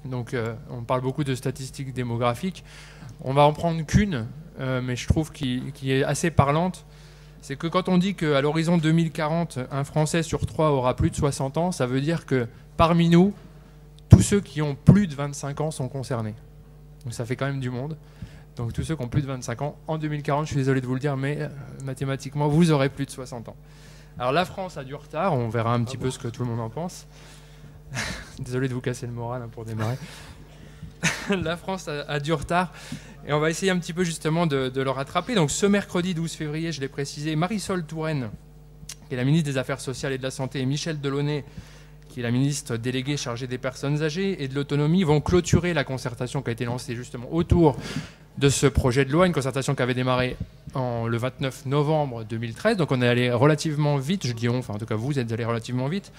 Donc on parle beaucoup de statistiques démographiques. On va en prendre qu'une, mais je trouve qui est assez parlante. C'est que quand on dit qu'à l'horizon 2040, un Français sur 3 aura plus de 60 ans, ça veut dire que parmi nous, tous ceux qui ont plus de 25 ans sont concernés. Donc ça fait quand même du monde. Donc tous ceux qui ont plus de 25 ans, en 2040, je suis désolé de vous le dire, mais mathématiquement, vous aurez plus de 60 ans. Alors la France a du retard, on verra un petit peu ce que tout le monde en pense. Désolé de vous casser le moral pour démarrer. La France a du retard et on va essayer un petit peu justement de le rattraper. Donc ce mercredi 12 février, je l'ai précisé, Marisol Touraine, qui est la ministre des Affaires sociales et de la Santé, et Michel Delaunay, qui est la ministre déléguée chargée des personnes âgées et de l'autonomie, vont clôturer la concertation qui a été lancée justement autour de ce projet de loi, une concertation qui avait démarré le 29 novembre 2013. Donc on est allé relativement vite, je dis on, enfin en tout cas vous êtes allé relativement vite.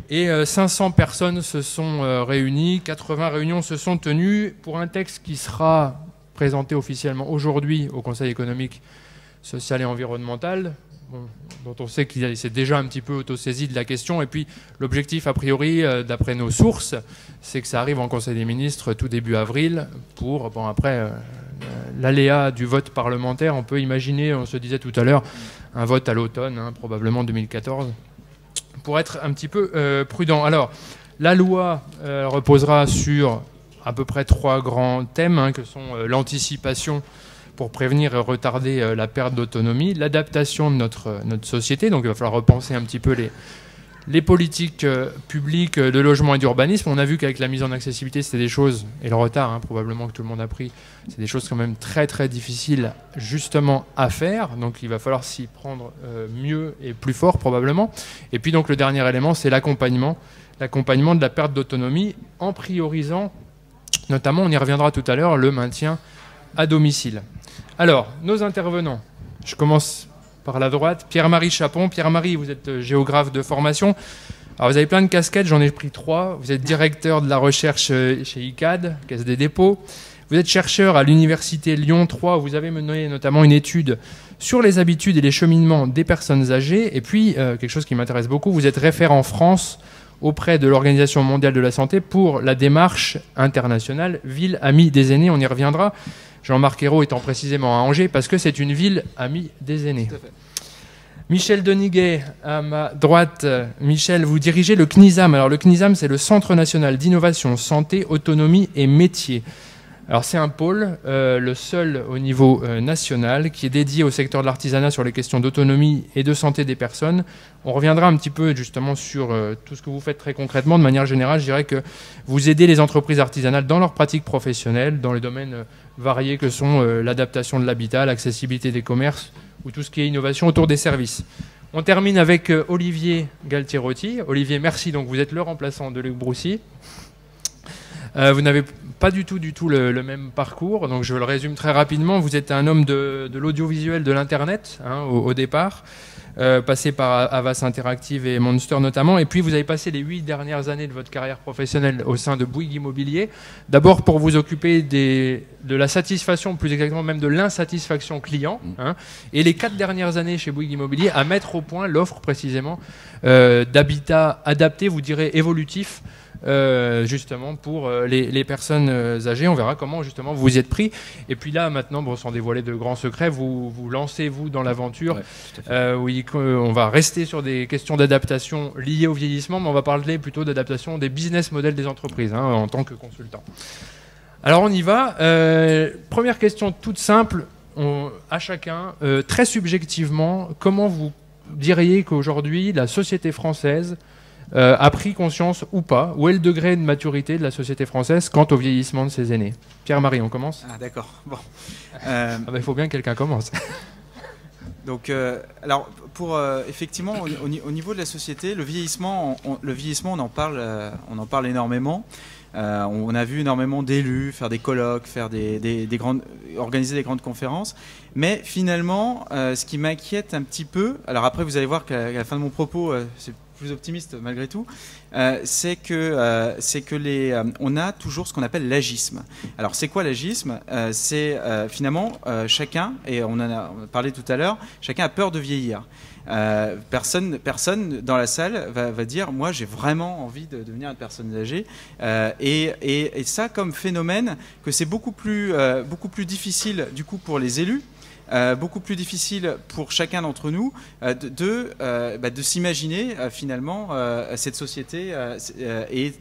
Et 500 personnes se sont réunies, 80 réunions se sont tenues pour un texte qui sera présenté officiellement aujourd'hui au Conseil économique, social et environnemental, dont on sait qu'il s'est déjà un petit peu autosaisi de la question. Et puis l'objectif, a priori, d'après nos sources, c'est que ça arrive en Conseil des ministres tout début avril pour, bon après, l'aléa du vote parlementaire, on peut imaginer, on se disait tout à l'heure, un vote à l'automne, hein, probablement 2014. Pour être un petit peu prudent. Alors, la loi reposera sur à peu près 3 grands thèmes, hein, que sont l'anticipation pour prévenir et retarder la perte d'autonomie, l'adaptation de notre société, donc il va falloir repenser un petit peu les politiques publiques de logement et d'urbanisme. On a vu qu'avec la mise en accessibilité, c'était des choses, et le retard, hein, probablement que tout le monde a pris, c'est des choses quand même très très difficiles justement à faire. Donc il va falloir s'y prendre mieux et plus fort probablement. Et puis donc le dernier élément, c'est l'accompagnement de la perte d'autonomie en priorisant, notamment, on y reviendra tout à l'heure, le maintien à domicile. Alors, nos intervenants, je commence par la droite, Pierre-Marie Chapon. Pierre-Marie, vous êtes géographe de formation. Alors, vous avez plein de casquettes, j'en ai pris 3. Vous êtes directeur de la recherche chez ICAD, Caisse des dépôts. Vous êtes chercheur à l'Université Lyon 3. Vous avez mené notamment une étude sur les habitudes et les cheminements des personnes âgées. Et puis, quelque chose qui m'intéresse beaucoup, vous êtes référent en France auprès de l'Organisation mondiale de la santé pour la démarche internationale Ville amie des aînés. On y reviendra. Jean-Marc Ayrault étant précisément à Angers, parce que c'est une ville amie des aînés. Michel Deniguet, à ma droite. Michel, vous dirigez le CNISAM. Alors le CNISAM, c'est le Centre national d'innovation, santé, autonomie et métiers. Alors c'est un pôle, le seul au niveau national, qui est dédié au secteur de l'artisanat sur les questions d'autonomie et de santé des personnes. On reviendra un petit peu justement sur tout ce que vous faites très concrètement. De manière générale, je dirais que vous aidez les entreprises artisanales dans leurs pratiques professionnelles, dans les domaines variés que sont l'adaptation de l'habitat, l'accessibilité des commerces ou tout ce qui est innovation autour des services. On termine avec Olivier Galtierotti. Olivier, merci. Donc vous êtes le remplaçant de Luc Broussy. Vous n'avez pas du tout le même parcours, donc je le résume très rapidement. Vous êtes un homme de l'audiovisuel, de l'Internet, hein, au départ, passé par Havas Interactive et Monster notamment, et puis vous avez passé les 8 dernières années de votre carrière professionnelle au sein de Bouygues Immobilier, d'abord pour vous occuper de la satisfaction, plus exactement même de l'insatisfaction client, hein, et les 4 dernières années chez Bouygues Immobilier à mettre au point l'offre précisément d'habitat adapté, vous direz évolutif, justement pour les personnes âgées. On verra comment justement vous y êtes pris. Et puis là maintenant, bon, sans dévoiler de grands secrets, vous lancez-vous dans l'aventure. Ouais, oui, on va rester sur des questions d'adaptation liées au vieillissement, mais on va parler plutôt d'adaptation des business models des entreprises, hein, en tant que consultant. Alors on y va. Première question toute simple à chacun, très subjectivement, comment vous diriez qu'aujourd'hui la société française a pris conscience ou pas? Où est le degré de maturité de la société française quant au vieillissement de ses aînés? Pierre-Marie, on commence? Ah d'accord. Bon. Il faut bien que quelqu'un commence. Donc, alors, effectivement, au niveau de la société, le vieillissement, on en parle énormément. On a vu énormément d'élus faire des colloques, organiser des grandes conférences. Mais finalement, ce qui m'inquiète un petit peu, alors après vous allez voir qu'à la fin de mon propos, c'est plus optimiste malgré tout, c'est que on a toujours ce qu'on appelle l'agisme. Alors c'est quoi l'agisme? C'est finalement chacun, et on en a parlé tout à l'heure, chacun a peur de vieillir. Personne dans la salle va dire moi j'ai vraiment envie de devenir une personne âgée, et ça comme phénomène que c'est beaucoup plus difficile du coup pour les élus, beaucoup plus difficile pour chacun d'entre nous de s'imaginer finalement cette société et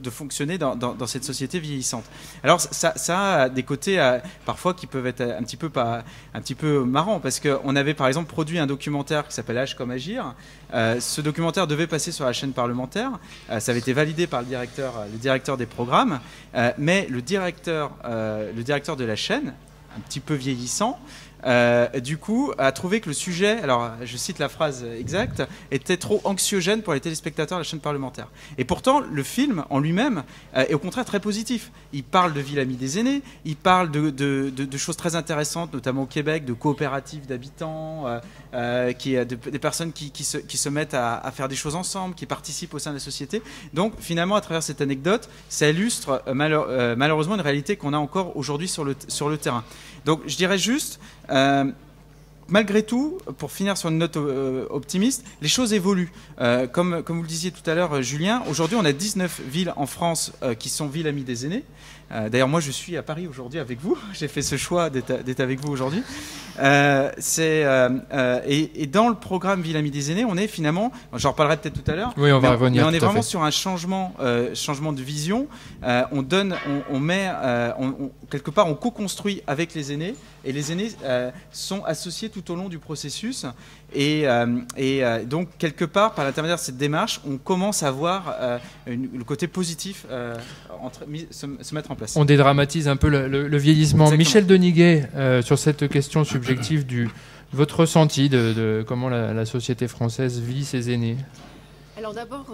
de fonctionner dans cette société vieillissante. Alors ça a des côtés parfois qui peuvent être un petit peu marrants, parce qu'on avait par exemple produit un documentaire qui s'appelle Âge comme agir. Ce documentaire devait passer sur la chaîne parlementaire, ça avait été validé par le directeur des programmes, mais le directeur de la chaîne, un petit peu vieillissant, du coup, a trouvé que le sujet, alors je cite la phrase exacte, était trop anxiogène pour les téléspectateurs de la chaîne parlementaire. Et pourtant, le film en lui-même est au contraire très positif. Il parle de Ville Amie des aînés, il parle de choses très intéressantes, notamment au Québec, de coopératives d'habitants, des personnes qui se mettent à faire des choses ensemble, qui participent au sein de la société. Donc finalement, à travers cette anecdote, ça illustre malheureusement une réalité qu'on a encore aujourd'hui sur le terrain. Donc je dirais juste, malgré tout, pour finir sur une note optimiste, les choses évoluent. Comme vous le disiez tout à l'heure, Julien, aujourd'hui on a 19 villes en France qui sont villes amies des aînés. D'ailleurs, moi je suis à Paris aujourd'hui avec vous. J'ai fait ce choix d'être avec vous aujourd'hui. Et dans le programme Ville Amie des aînés, on est finalement, j'en reparlerai peut-être tout à l'heure, oui, on va revenir, mais on est vraiment sur un changement de vision. Quelque part, on co-construit avec les aînés, et les aînés sont associés tout au long du processus. Et donc, quelque part, par l'intermédiaire de cette démarche, on commence à voir le côté positif se mettre en place. On dédramatise un peu le vieillissement. Exactement. Michel Deniguet, sur cette question subjective votre ressenti de comment la société française vit ses aînés. Alors d'abord,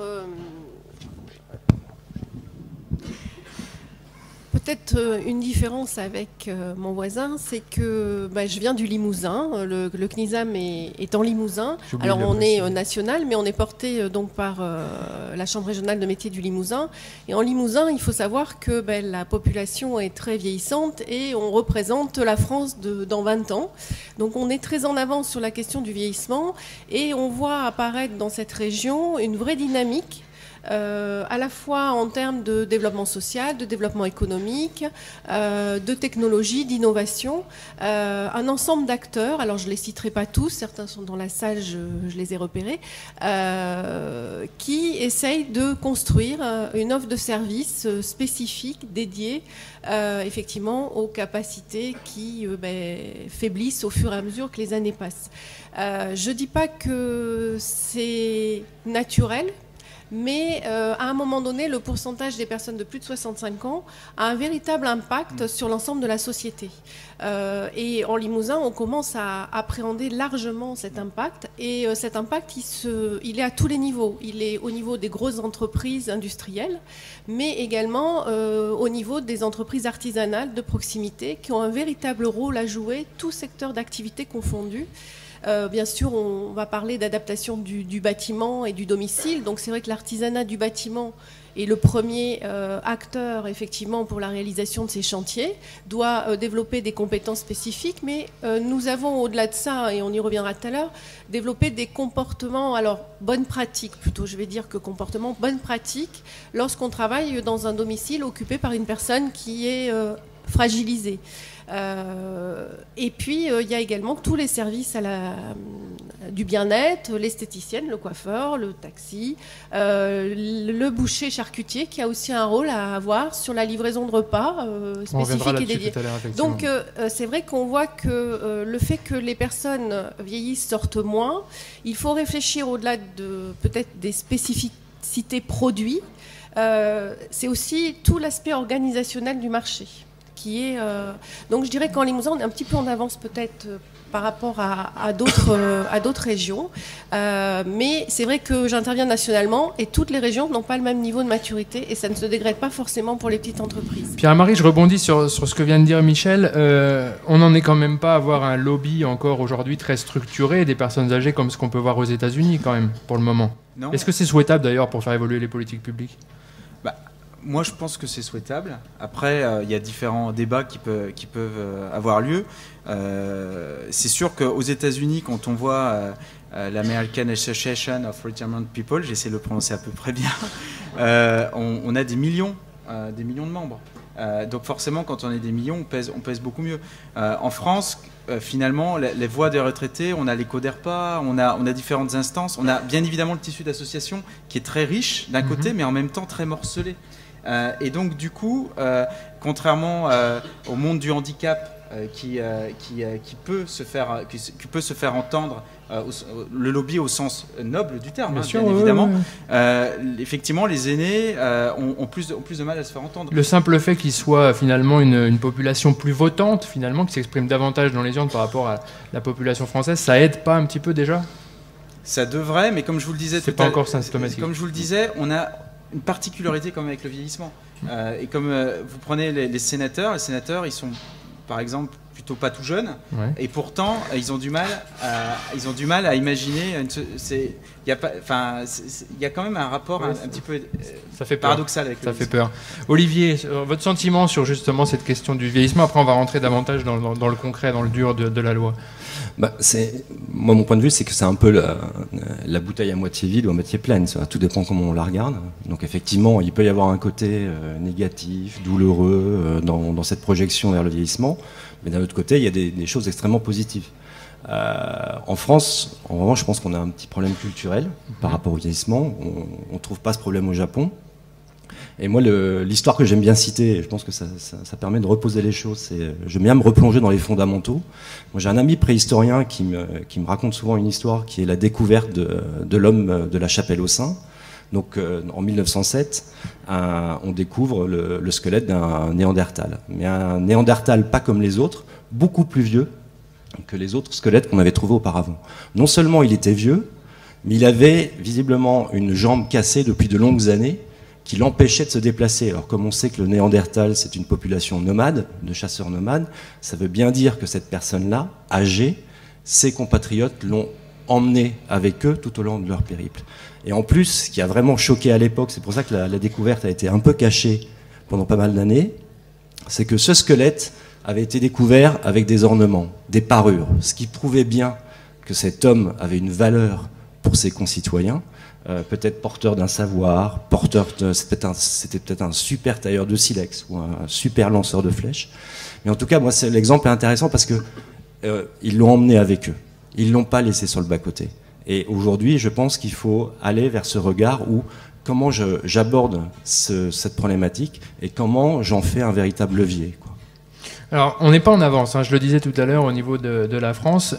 peut-être une différence avec mon voisin, c'est que je viens du Limousin, le CNISAM est en Limousin. Alors on est national, mais on est porté donc par la Chambre régionale de métiers du Limousin. Et en Limousin, il faut savoir que la population est très vieillissante et on représente la France dans 20 ans. Donc on est très en avance sur la question du vieillissement et on voit apparaître dans cette région une vraie dynamique. À la fois en termes de développement social, de développement économique, de technologie, d'innovation, un ensemble d'acteurs, alors je ne les citerai pas tous, certains sont dans la salle, je les ai repérés, qui essayent de construire une offre de services spécifique, dédiée effectivement aux capacités qui faiblissent au fur et à mesure que les années passent. Je ne dis pas que c'est naturel, mais à un moment donné, le pourcentage des personnes de plus de 65 ans a un véritable impact sur l'ensemble de la société. Et en Limousin, on commence à appréhender largement cet impact. Et cet impact, il est à tous les niveaux. Il est au niveau des grosses entreprises industrielles, mais également au niveau des entreprises artisanales de proximité qui ont un véritable rôle à jouer, tout secteur d'activité confondu. Bien sûr, on va parler d'adaptation du bâtiment et du domicile. Donc c'est vrai que l'artisanat du bâtiment est le premier acteur effectivement pour la réalisation de ces chantiers, doit développer des compétences spécifiques, mais nous avons au-delà de ça, et on y reviendra tout à l'heure, développé des comportements, alors bonnes pratiques plutôt, je vais dire que comportements, bonnes pratiques, lorsqu'on travaille dans un domicile occupé par une personne qui est fragilisée. Et puis il y a également tous les services du bien-être, l'esthéticienne, le coiffeur, le taxi, le boucher charcutier qui a aussi un rôle à avoir sur la livraison de repas spécifique et dédié. Donc c'est vrai qu'on voit que le fait que les personnes vieillissent sortent moins, il faut réfléchir au-delà de peut-être des spécificités produits, c'est aussi tout l'aspect organisationnel du marché qui est... Donc je dirais qu'en Limousin, on est un petit peu en avance peut-être par rapport à d'autres régions. Mais c'est vrai que j'interviens nationalement et toutes les régions n'ont pas le même niveau de maturité et ça ne se dégrade pas forcément pour les petites entreprises. Pierre-Marie, je rebondis sur ce que vient de dire Michel. On n'en est quand même pas à avoir un lobby encore aujourd'hui très structuré des personnes âgées comme ce qu'on peut voir aux États-Unis quand même, pour le moment. Est-ce que c'est souhaitable d'ailleurs pour faire évoluer les politiques publiques ? Moi, je pense que c'est souhaitable. Après, il y a différents débats qui peuvent avoir lieu. C'est sûr qu'aux États-Unis, quand on voit l'American Association of Retirement People, j'essaie de le prononcer à peu près bien, on a des millions de membres. Donc forcément, quand on est des millions, on pèse beaucoup mieux. En France, finalement, les voix des retraités, on a les CODERPA, on a différentes instances. On a bien évidemment le tissu d'associations qui est très riche d'un côté, mais en même temps très morcelé. Et donc du coup, contrairement au monde du handicap qui peut se faire entendre, le lobby au sens noble du terme, bien évidemment, effectivement les aînés ont plus de mal à se faire entendre. Le simple fait qu'ils soient finalement une population plus votante, finalement, qui s'exprime davantage dans les urnes par rapport à la population française, ça aide pas un petit peu déjà ? Ça devrait, mais comme je vous le disais, c'est pas encore symptomatique. Comme je vous le disais, on a une particularité comme avec le vieillissement. Et comme vous prenez les sénateurs, ils sont par exemple plutôt pas tout jeunes, et pourtant ils ont du mal à imaginer. Il y a quand même un rapport un petit peu paradoxal avec le vieillissement. Ça fait peur. Olivier, votre sentiment sur justement cette question du vieillissement, après on va rentrer davantage dans le concret, dans le dur de la loi. Moi, mon point de vue, c'est que c'est un peu la bouteille à moitié vide ou à moitié pleine. Tout dépend comment on la regarde. Donc, effectivement, il peut y avoir un côté négatif, douloureux dans cette projection vers le vieillissement. Mais d'un autre côté, il y a des choses extrêmement positives. En France, en revanche, je pense qu'on a un petit problème culturel par rapport au vieillissement. On ne trouve pas ce problème au Japon. Et moi, l'histoire que j'aime bien citer, et je pense que ça permet de reposer les choses, j'aime bien me replonger dans les fondamentaux. Moi, j'ai un ami préhistorien qui me raconte souvent une histoire qui est la découverte de l'homme de la Chapelle aux Saints. Donc, en 1907, on découvre le squelette d'un Néandertal. Mais un Néandertal pas comme les autres, beaucoup plus vieux que les autres squelettes qu'on avait trouvés auparavant. Non seulement il était vieux, mais il avait visiblement une jambe cassée depuis de longues années, qui l'empêchait de se déplacer. Alors comme on sait que le Néandertal, c'est une population nomade, de chasseurs nomades, ça veut bien dire que cette personne-là, âgée, ses compatriotes l'ont emmené avec eux tout au long de leur périple. Et en plus, ce qui a vraiment choqué à l'époque, c'est pour ça que la découverte a été un peu cachée pendant pas mal d'années, c'est que ce squelette avait été découvert avec des ornements, des parures, ce qui prouvait bien que cet homme avait une valeur pour ses concitoyens, peut-être porteur d'un savoir, c'était peut-être un super tailleur de silex ou un super lanceur de flèches. Mais en tout cas, moi, l'exemple est intéressant parce que ils l'ont emmené avec eux. Ils l'ont pas laissé sur le bas-côté. Et aujourd'hui, je pense qu'il faut aller vers ce regard où comment j'aborde cette problématique et comment j'en fais un véritable levier, quoi. Alors, on n'est pas en avance, je le disais tout à l'heure au niveau de la France.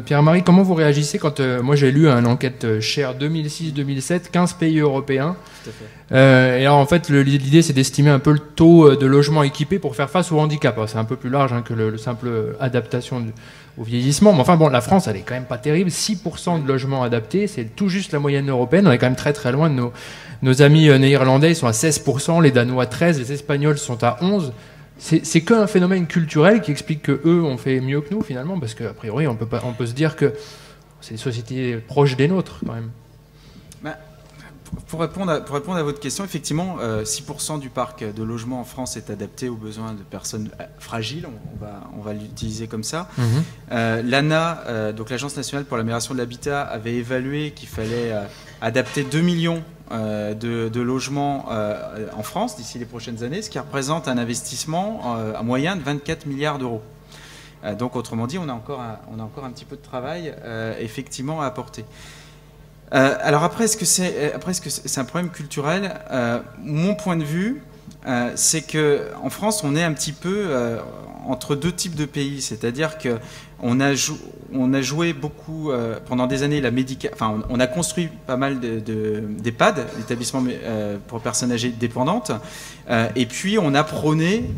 Pierre-Marie, comment vous réagissez quand moi j'ai lu une enquête Share 2006-2007, 15 pays européens. Tout à fait. Et alors en fait, l'idée c'est d'estimer un peu le taux de logements équipés pour faire face au handicap. Alors, c'est un peu plus large que le simple adaptation au vieillissement. Mais enfin bon, la France, elle est quand même pas terrible. 6% de logements adaptés, c'est tout juste la moyenne européenne. On est quand même très très loin de nos amis néerlandais, ils sont à 16%, les Danois à 13%, les Espagnols sont à 11%. C'est qu'un phénomène culturel qui explique que eux ont fait mieux que nous finalement, parce qu'a priori on peut se dire que c'est des sociétés proches des nôtres quand même. Pour répondre à votre question, effectivement, 6% du parc de logements en France est adapté aux besoins de personnes fragiles, on va l'utiliser comme ça. L'ANA, donc l'Agence nationale pour l'amélioration de l'habitat, avait évalué qu'il fallait adapter 2 millions de logements en France d'ici les prochaines années, ce qui représente un investissement à moyen de 24 milliards d'euros. Donc autrement dit, on a encore un petit peu de travail effectivement à apporter. Alors après, est-ce que c'est un problème culturel ? Mon point de vue, c'est que en France, on est un petit peu entre deux types de pays, c'est-à-dire que on a joué beaucoup pendant des années on a construit pas mal d'EHPAD, d'établissements pour personnes âgées dépendantes, et puis on a prôné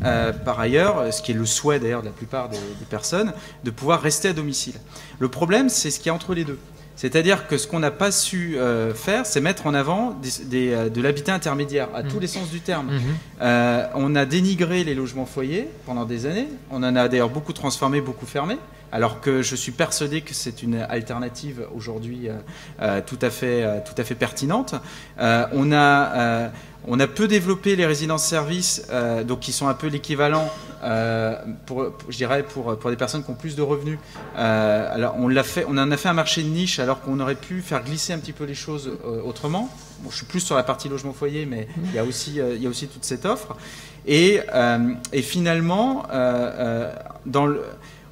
par ailleurs, ce qui est le souhait d'ailleurs de la plupart des personnes, de pouvoir rester à domicile. Le problème, c'est ce qu'il y a entre les deux. C'est-à-dire que ce qu'on n'a pas su faire, c'est mettre en avant de l'habitat intermédiaire, à tous les sens du terme. On a dénigré les logements foyers pendant des années. On en a d'ailleurs beaucoup transformé, beaucoup fermé, alors que je suis persuadé que c'est une alternative aujourd'hui tout à fait pertinente. On a peu développé les résidences-services, donc qui sont un peu l'équivalent, je dirais, pour des personnes qui ont plus de revenus. Alors on en a fait un marché de niche, alors qu'on aurait pu faire glisser un petit peu les choses autrement. Bon, je suis plus sur la partie logement-foyer, mais il y a aussi toute cette offre. Et finalement,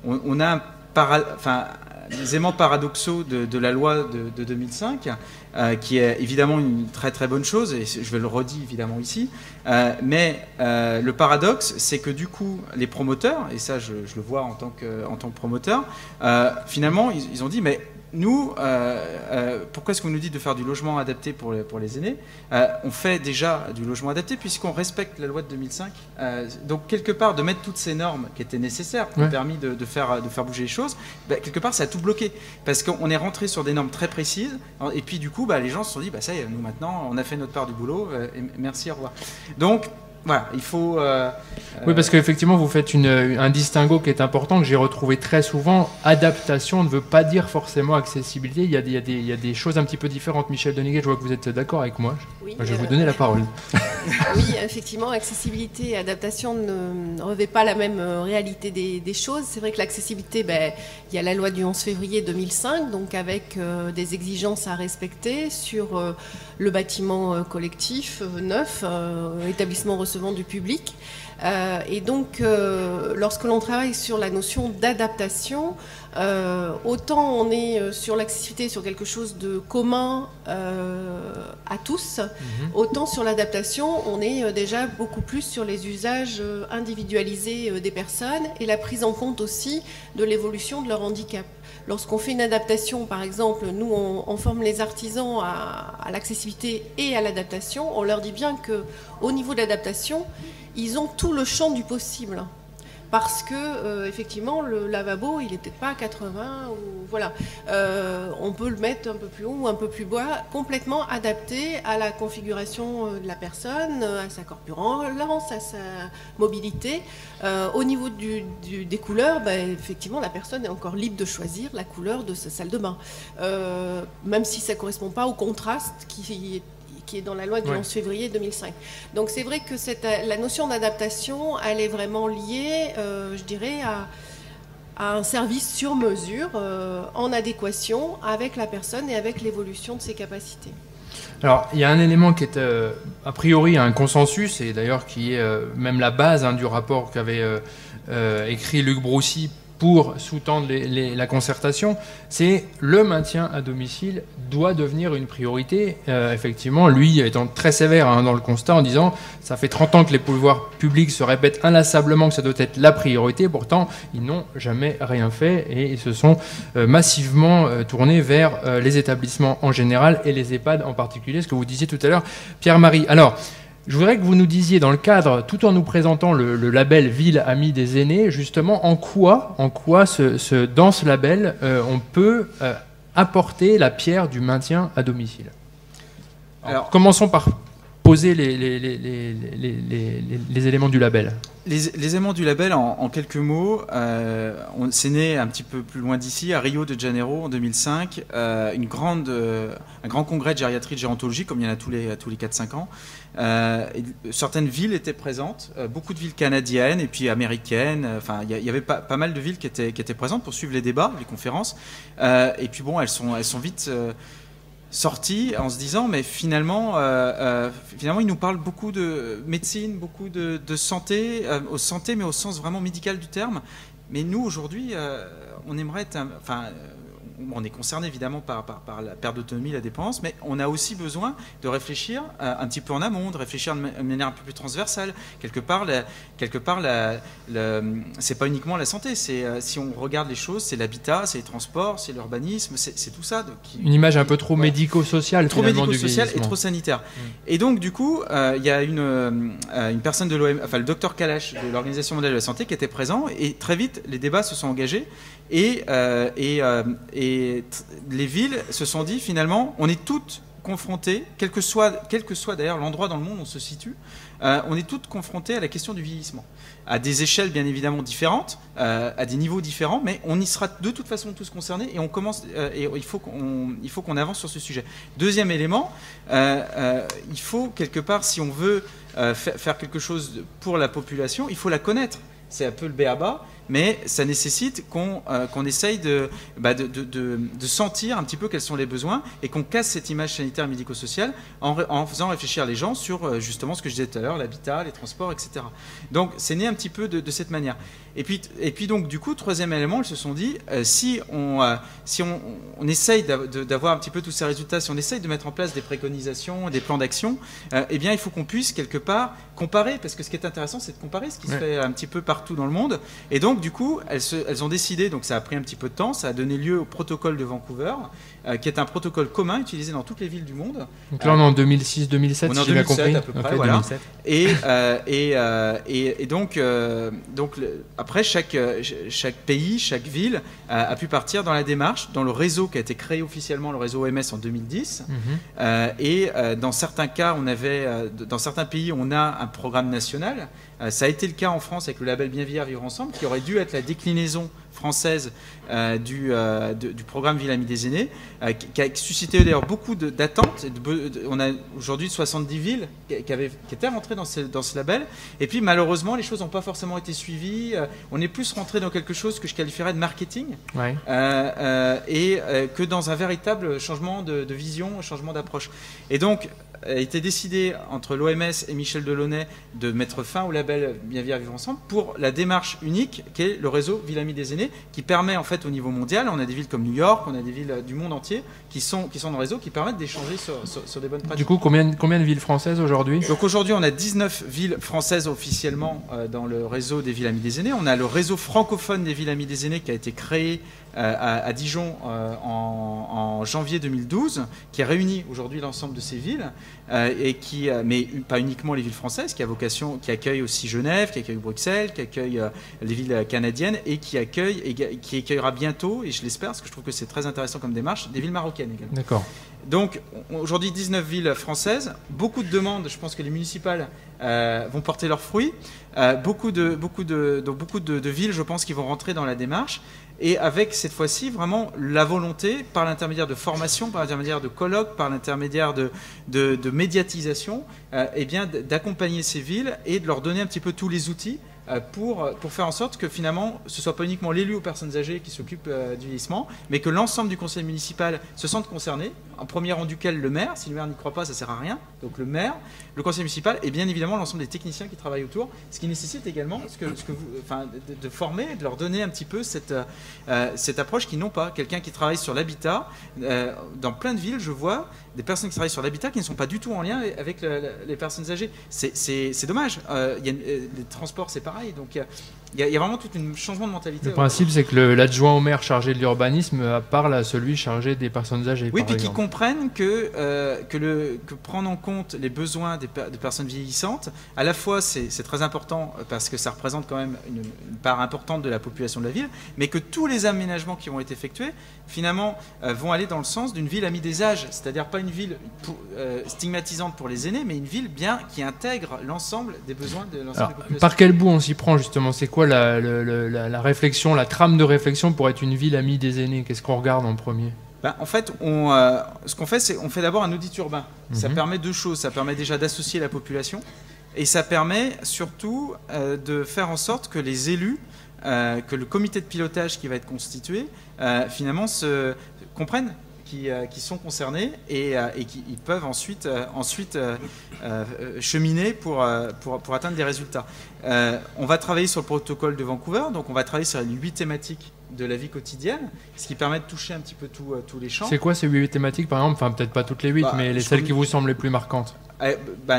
on a des éléments paradoxaux de la loi de 2005, qui est évidemment une très très bonne chose, et je le redis évidemment ici, mais le paradoxe, c'est que du coup, les promoteurs, et ça je le vois en tant que promoteur, finalement ils ont dit, mais nous, pourquoi est-ce qu'on nous dit de faire du logement adapté pour les aînés? On fait déjà du logement adapté puisqu'on respecte la loi de 2005. Donc quelque part, de mettre toutes ces normes qui étaient nécessaires, qui ont permis de faire bouger les choses, quelque part ça a tout bloqué. Parce qu'on est rentré sur des normes très précises, et puis du coup les gens se sont dit, ça y est, nous maintenant on a fait notre part du boulot, et merci, au revoir. Donc voilà, il faut... Oui, parce qu'effectivement, vous faites un distinguo qui est important, que j'ai retrouvé très souvent. Adaptation ne veut pas dire forcément accessibilité. Il y a des choses un petit peu différentes. Michel Deniguet, je vois que vous êtes d'accord avec moi. Oui, je vais vous donner la parole. Oui, effectivement, accessibilité et adaptation ne revêt pas la même réalité des choses. C'est vrai que l'accessibilité, il y a la loi du 11 février 2005, donc avec des exigences à respecter sur le bâtiment collectif neuf, établissement recevant du public. Et donc, lorsque l'on travaille sur la notion d'adaptation, autant on est sur l'accessibilité, sur quelque chose de commun à tous, autant sur l'adaptation, on est déjà beaucoup plus sur les usages individualisés des personnes et la prise en compte aussi de l'évolution de leur handicap. Lorsqu'on fait une adaptation, par exemple, nous on forme les artisans à l'accessibilité et à l'adaptation, on leur dit bien qu'au niveau de l'adaptation, ils ont tout le champ du possible. Parce que, effectivement, le lavabo, il n'est peut-être pas à 80, ou voilà. On peut le mettre un peu plus haut ou un peu plus bas, complètement adapté à la configuration de la personne, à sa corpulence, à sa mobilité. Au niveau des couleurs, effectivement, la personne est encore libre de choisir la couleur de sa salle de bain. Même si ça ne correspond pas au contraste qui est dans la loi du 11 février 2005. Donc c'est vrai que la notion d'adaptation, elle est vraiment liée, je dirais, à un service sur mesure, en adéquation avec la personne et avec l'évolution de ses capacités. Alors, il y a un élément qui est, a priori, un consensus, et d'ailleurs qui est même la base du rapport qu'avait écrit Luc Broussy pour sous-tendre la concertation, c'est le maintien à domicile doit devenir une priorité. Effectivement, lui étant très sévère dans le constat en disant ça fait 30 ans que les pouvoirs publics se répètent inlassablement que ça doit être la priorité, pourtant ils n'ont jamais rien fait et ils se sont massivement tournés vers les établissements en général et les EHPAD en particulier, ce que vous disiez tout à l'heure, Pierre-Marie. Alors, je voudrais que vous nous disiez, dans le cadre, tout en nous présentant le label Ville Amie des Aînés, justement, en quoi dans ce label, on peut apporter la pierre du maintien à domicile. Alors, commençons par poser les éléments du label. Les éléments du label, en quelques mots, c'est né un petit peu plus loin d'ici, à Rio de Janeiro en 2005, un grand congrès de gériatrie de gérontologie, comme il y en a tous les 4-5 ans. Certaines villes étaient présentes, beaucoup de villes canadiennes et puis américaines. Enfin, il y avait pas mal de villes qui étaient présentes pour suivre les débats, les conférences. Et puis bon, elles sont vite sorties en se disant, mais finalement, il nous parle beaucoup de médecine, beaucoup de santé, mais au sens vraiment médical du terme. Mais nous aujourd'hui, on aimerait être, on est concerné évidemment par la perte d'autonomie, la dépendance, mais on a aussi besoin de réfléchir un petit peu en amont, de réfléchir de manière un peu plus transversale. Quelque part, c'est pas uniquement la santé. Si on regarde les choses, c'est l'habitat, c'est les transports, c'est l'urbanisme, c'est tout ça. Une image un peu trop médico-sociale, trop finalement, médico-sociale du et trop sanitaire. Et donc, du coup, il y a une personne de l'OMS, enfin le docteur Kalash de l'Organisation mondiale de la santé qui était présent, et très vite, les débats se sont engagés. Et les villes se sont dit, finalement, on est toutes confrontées, quel que soit d'ailleurs l'endroit dans le monde où on se situe, on est toutes confrontées à la question du vieillissement. À des échelles bien évidemment différentes, à des niveaux différents, mais on y sera de toute façon tous concernés, et on commence, et il faut qu'on avance sur ce sujet. Deuxième élément, il faut quelque part, si on veut faire quelque chose pour la population, il faut la connaître. C'est un peu le b.a.-ba, mais ça nécessite qu'on essaye de sentir un petit peu quels sont les besoins, et qu'on casse cette image sanitaire et médico-sociale en faisant réfléchir les gens sur justement ce que je disais tout à l'heure, l'habitat, les transports, etc. Donc c'est né un petit peu de cette manière. Et puis donc du coup, troisième élément, ils se sont dit, si on essaye d'avoir un petit peu tous ces résultats, si on essaye de mettre en place des préconisations, des plans d'action, eh bien il faut qu'on puisse quelque part comparer, parce que ce qui est intéressant, c'est de comparer ce qui se fait un petit peu partout dans le monde. Et donc du coup, elles ont décidé, donc ça a pris un petit peu de temps, ça a donné lieu au protocole de Vancouver, qui est un protocole commun utilisé dans toutes les villes du monde. Donc là on est en 2006-2007, si j'ai bien compris. À peu près, okay, voilà. 2007. Et donc après, chaque pays, chaque ville a pu partir dans la démarche, dans le réseau qui a été créé officiellement, le réseau OMS en 2010. Dans certains cas, dans certains pays, on a un programme national. Ça a été le cas en France avec le label Bien Vieillir Ensemble, qui aurait dû être la déclinaison française du programme Ville Amie des Aînés, qui a suscité d'ailleurs beaucoup d'attentes. On a aujourd'hui 70 villes qui étaient rentrées dans ce label. Et puis malheureusement, les choses n'ont pas forcément été suivies. On est plus rentré dans quelque chose que je qualifierais de marketing, que dans un véritable changement de vision, un changement d'approche. Et donc, a été décidé entre l'OMS et Michel Delaunay de mettre fin au label Bien Vivre Ensemble pour la démarche unique qui est le réseau Ville Amie des Aînés, qui permet en fait au niveau mondial, on a des villes comme New York, on a des villes du monde entier qui sont dans le réseau, qui permettent d'échanger sur des bonnes pratiques. Du coup, combien de villes françaises aujourd'hui ? Donc aujourd'hui, on a 19 villes françaises officiellement dans le réseau des Villes Amies des Aînés. On a le réseau francophone des Villes Amies des Aînés qui a été créé à Dijon en janvier 2012, qui réunit aujourd'hui l'ensemble de ces villes, mais pas uniquement les villes françaises, qui accueille aussi Genève, qui accueille Bruxelles, qui accueille les villes canadiennes, et qui accueillera bientôt, et je l'espère, parce que je trouve que c'est très intéressant comme démarche, des villes marocaines également. D'accord. Donc aujourd'hui 19 villes françaises, beaucoup de demandes, je pense que les municipales vont porter leurs fruits, beaucoup de villes, je pense, qui vont rentrer dans la démarche, et avec cette fois-ci vraiment la volonté, par l'intermédiaire de formation, par l'intermédiaire de colloques, par l'intermédiaire de médiatisation, d'accompagner ces villes et de leur donner un petit peu tous les outils pour faire en sorte que finalement ce ne soit pas uniquement l'élu aux personnes âgées qui s'occupent du vieillissement, mais que l'ensemble du conseil municipal se sente concerné, en premier rang duquel le maire. Si le maire n'y croit pas, ça ne sert à rien. Donc le maire, le conseil municipal et bien évidemment l'ensemble des techniciens qui travaillent autour, ce qui nécessite également de former, de leur donner un petit peu cette approche qu'ils n'ont pas. Quelqu'un qui travaille sur l'habitat, dans plein de villes, je vois des personnes qui travaillent sur l'habitat qui ne sont pas du tout en lien avec les personnes âgées. C'est dommage. Les transports, c'est pareil. Donc il y a vraiment tout un changement de mentalité. Le principe, c'est que l'adjoint au maire chargé de l'urbanisme parle à celui chargé des personnes âgées. Oui, puis qu'ils comprennent que prendre en compte les besoins des personnes vieillissantes, à la fois c'est très important parce que ça représente quand même une part importante de la population de la ville, mais que tous les aménagements qui vont être effectués, finalement, vont aller dans le sens d'une ville amie des âges, c'est-à-dire pas une ville stigmatisante pour les aînés, mais une ville bien qui intègre l'ensemble des besoins de l'ensemble des populations. Par quel bout on s'y prend justement ? C'est quoi la réflexion, la trame de réflexion pour être une ville amie des aînés ? Qu'est-ce qu'on regarde en premier ? En fait, ce qu'on fait, c'est qu'on fait d'abord un audit urbain. Ça permet deux choses. Ça permet déjà d'associer la population, et ça permet surtout de faire en sorte que les élus, que le comité de pilotage qui va être constitué, finalement comprennent qui sont concernés et qui ils peuvent ensuite cheminer pour atteindre des résultats. On va travailler sur le protocole de Vancouver, donc on va travailler sur les 8 thématiques de la vie quotidienne, ce qui permet de toucher un petit peu tous les champs. C'est quoi ces 8 thématiques par exemple? Enfin, peut-être pas toutes les 8, mais celles qui vous semblent les plus marquantes.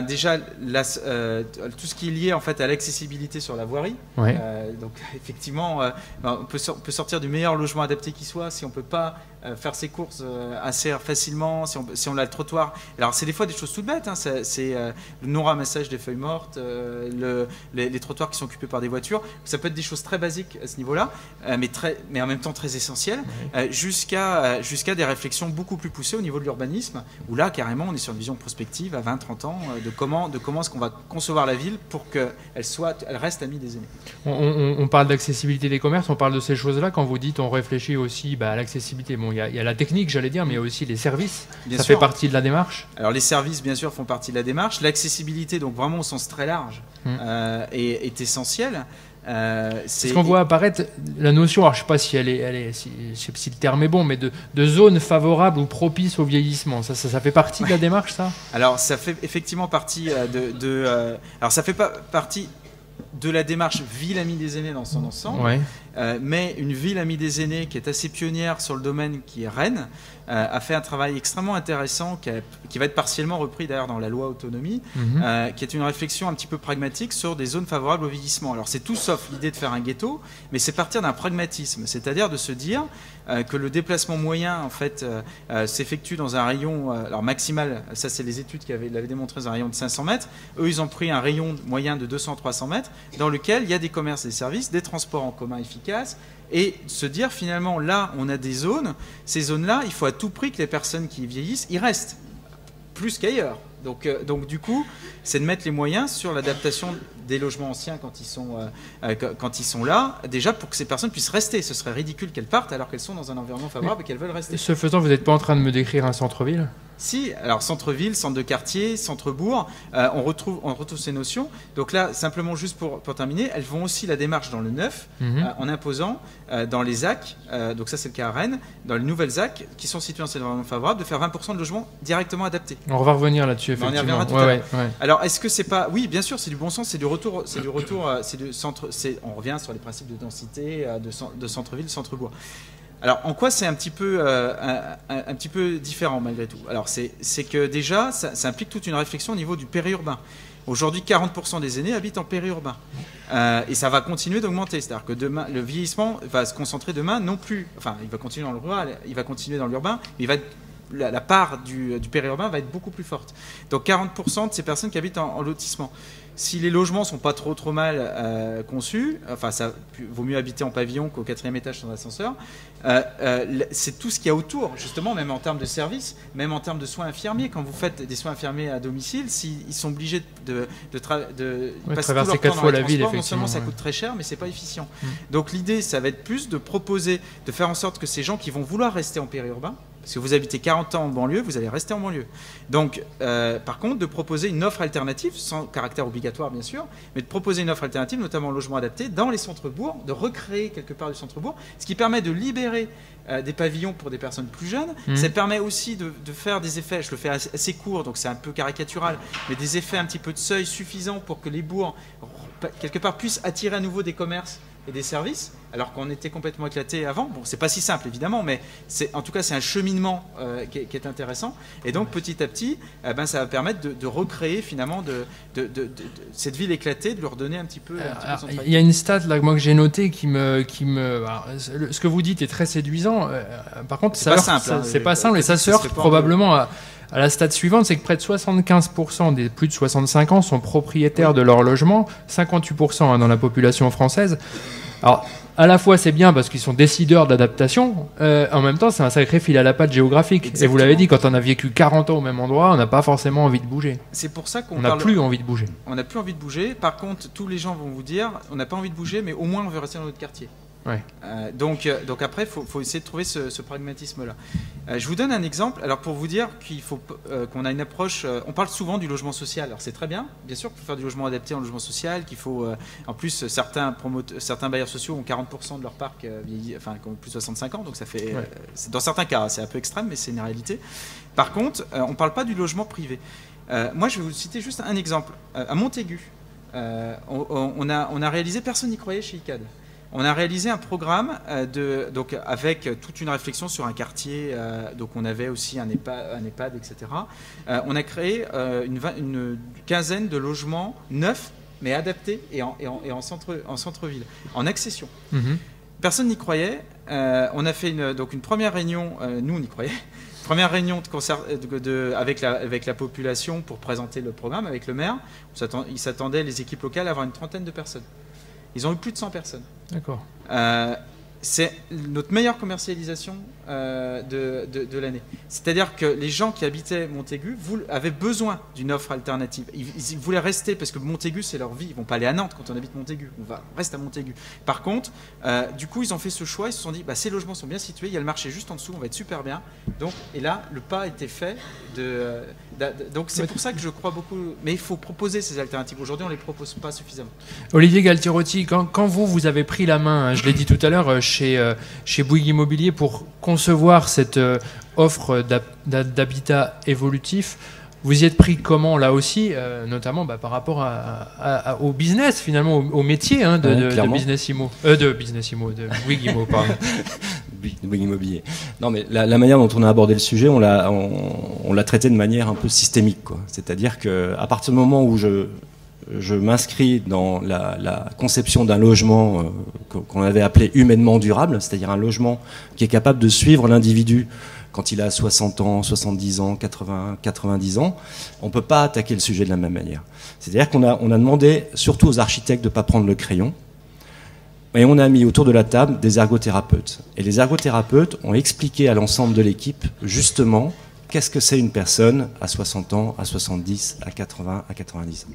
Déjà, tout ce qui est lié en fait à l'accessibilité sur la voirie. Ouais. Donc effectivement, on peut sortir du meilleur logement adapté qui soit si on peut pas faire ses courses assez facilement, si on a le trottoir. Alors c'est des fois des choses toutes bêtes, hein, c'est le non-ramassage des feuilles mortes, les trottoirs qui sont occupés par des voitures. Ça peut être des choses très basiques à ce niveau-là, mais en même temps très essentielles, jusqu'à des réflexions beaucoup plus poussées au niveau de l'urbanisme, où là carrément on est sur une vision prospective à 20-30 ans de comment est-ce qu'on va concevoir la ville pour qu'elle reste amie des aînés. On parle d'accessibilité des commerces, on parle de ces choses-là. Quand vous dites on réfléchit aussi à l'accessibilité, bon, il y a la technique, j'allais dire, mais il y a aussi les services. Bien ça sûr. fait partie de la démarche. Alors les services, bien sûr, font partie de la démarche. L'accessibilité, donc vraiment au sens très large, est essentielle. Parce qu'on voit apparaître la notion, alors je ne sais pas si si le terme est bon, mais de zone favorable ou propice au vieillissement. Ça fait partie de la démarche, ça? Alors ça fait effectivement partie alors ça fait pas partie de la démarche ville amie des aînés dans son ensemble, mais une ville amie des aînés qui est assez pionnière sur le domaine, qui est Rennes, a fait un travail extrêmement intéressant qui va être partiellement repris d'ailleurs dans la loi autonomie, qui est une réflexion un petit peu pragmatique sur des zones favorables au vieillissement. Alors c'est tout sauf l'idée de faire un ghetto, mais c'est partir d'un pragmatisme, c'est-à-dire de se dire que le déplacement moyen en fait s'effectue dans un rayon alors maximal, ça c'est les études qui l'avaient démontré, dans un rayon de 500 mètres. Eux ils ont pris un rayon moyen de 200-300 mètres dans lequel il y a des commerces, des services, des transports en commun efficaces, et se dire finalement là on a des zones, ces zones-là il faut à tout prix que les personnes qui vieillissent y restent plus qu'ailleurs. Donc du coup, c'est de mettre les moyens sur l'adaptation des logements anciens quand ils sont là, déjà pour que ces personnes puissent rester. Ce serait ridicule qu'elles partent alors qu'elles sont dans un environnement favorable et qu'elles veulent rester. Ce faisant, vous n'êtes pas en train de me décrire un centre-ville? Si, alors centre-ville, centre de quartier, centre-bourg, on retrouve ces notions. Donc là, simplement juste pour terminer, elles vont aussi la démarche dans le neuf, en imposant dans les ZAC, donc ça c'est le cas à Rennes, dans les nouvelles ZAC qui sont situées dans cet environnement favorable, de faire 20% de logements directement adaptés. On va revenir là-dessus, effectivement. On y reviendra tout à l'heure. Alors est-ce que c'est pas... Oui, bien sûr, c'est du bon sens, c'est du retour, on revient sur les principes de densité, de centre-ville, centre-bourg. Alors, en quoi c'est un petit peu différent malgré tout? Alors, c'est que déjà, ça implique toute une réflexion au niveau du périurbain. Aujourd'hui, 40% des aînés habitent en périurbain. Et ça va continuer d'augmenter. C'est-à-dire que demain, le vieillissement va se concentrer demain non plus... Enfin, il va continuer dans le rural, il va continuer dans l'urbain, mais la part du périurbain va être beaucoup plus forte. Donc 40% de ces personnes qui habitent en lotissement. Si les logements sont pas trop mal conçus, enfin ça vaut mieux habiter en pavillon qu'au 4e étage sans ascenseur. C'est tout ce qu'il y a autour, justement, même en termes de services, même en termes de soins infirmiers. Quand vous faites des soins infirmiers à domicile, s'ils sont obligés de passer tout leur temps dans les transports, non seulement ça coûte très cher, mais c'est pas efficient. Donc l'idée, ça va être plus de proposer, de faire en sorte que ces gens qui vont vouloir rester en périurbain, parce que vous habitez 40 ans en banlieue, vous allez rester en banlieue. Donc, par contre, de proposer une offre alternative, sans caractère obligatoire bien sûr, mais de proposer une offre alternative, notamment en logement adapté, dans les centres-bourgs, de recréer quelque part du centre-bourg, ce qui permet de libérer des pavillons pour des personnes plus jeunes. Ça permet aussi de faire des effets, je le fais assez court, donc c'est un peu caricatural, mais des effets un petit peu de seuil suffisants pour que les bourgs, quelque part, puissent attirer à nouveau des commerces et des services, alors qu'on était complètement éclaté avant. Bon, c'est pas si simple évidemment, mais en tout cas c'est un cheminement qui est intéressant. Et donc petit à petit, ça va permettre de recréer finalement cette ville éclatée, de lui redonner un petit peu. Il y a une stat là moi que j'ai notée ce que vous dites est très séduisant. Par contre, c'est pas simple et ça se heurte probablement à la stat suivante, c'est que près de 75% des plus de 65 ans sont propriétaires de leur logement, 58% dans la population française. Alors, à la fois, c'est bien parce qu'ils sont décideurs d'adaptation, en même temps, c'est un sacré fil à la patte géographique. Exactement. Et vous l'avez dit, quand on a vécu 40 ans au même endroit, on n'a pas forcément envie de bouger. C'est pour ça qu'on n'a plus envie de bouger. On n'a plus envie de bouger. Par contre, tous les gens vont vous dire, on n'a pas envie de bouger, mais au moins on veut rester dans notre quartier. Ouais. Donc après, faut essayer de trouver ce pragmatisme-là. Je vous donne un exemple. Alors pour vous dire qu'il faut qu'on a une approche. On parle souvent du logement social. Alors c'est très bien. Bien sûr qu'il faut faire du logement adapté en logement social. Qu'il faut. En plus, certains bailleurs sociaux ont 40% de leur parc qui ont plus de 65 ans. Donc ça fait. Ouais. Dans certains cas, c'est un peu extrême, mais c'est une réalité. Par contre, on parle pas du logement privé. Moi, je vais vous citer juste un exemple. À Montaigu, on a réalisé. Personne n'y croyait chez ICAD. On a réalisé un programme donc avec toute une réflexion sur un quartier. Donc on avait aussi un EHPAD, etc. On a créé une quinzaine de logements neufs, mais adaptés et en centre-ville, en accession. Mhm. Personne n'y croyait. On a fait une première réunion. Nous, on y croyait. Première réunion avec la population pour présenter le programme avec le maire. Ils s'attendaient, les équipes locales, à avoir une trentaine de personnes. Ils ont eu plus de 100 personnes. D'accord. C'est notre meilleure commercialisation de l'année. C'est-à-dire que les gens qui habitaient Montaigu avaient besoin d'une offre alternative. Ils voulaient rester parce que Montaigu, c'est leur vie. Ils ne vont pas aller à Nantes quand on habite Montaigu. On reste à Montaigu. Par contre, du coup, ils ont fait ce choix. Ils se sont dit, ces logements sont bien situés. Il y a le marché juste en dessous. On va être super bien. Et là, le pas a été fait. Donc c'est pour ça que je crois beaucoup. Mais il faut proposer ces alternatives. Aujourd'hui, on ne les propose pas suffisamment. Olivier Galtirotti, quand vous avez pris la main, hein, je l'ai dit tout à l'heure, chez Bouygues Immobilier pour concevoir cette offre d'habitat évolutif, vous y êtes pris comment là aussi, notamment par rapport au business finalement, au métier de Business Immo, de Bouygues Immo, pardon. Bouygues Immobilier. Non, mais la manière dont on a abordé le sujet, on l'a traité de manière un peu systémique, quoi. C'est-à-dire qu'à partir du moment où je m'inscris dans la conception d'un logement qu'on avait appelé humainement durable, c'est-à-dire un logement qui est capable de suivre l'individu quand il a 60 ans, 70 ans, 80, 90 ans, on ne peut pas attaquer le sujet de la même manière. C'est-à-dire qu'on a demandé surtout aux architectes de ne pas prendre le crayon, et on a mis autour de la table des ergothérapeutes. Et les ergothérapeutes ont expliqué à l'ensemble de l'équipe justement qu'est-ce que c'est une personne à 60 ans, à 70, à 80, à 90 ans.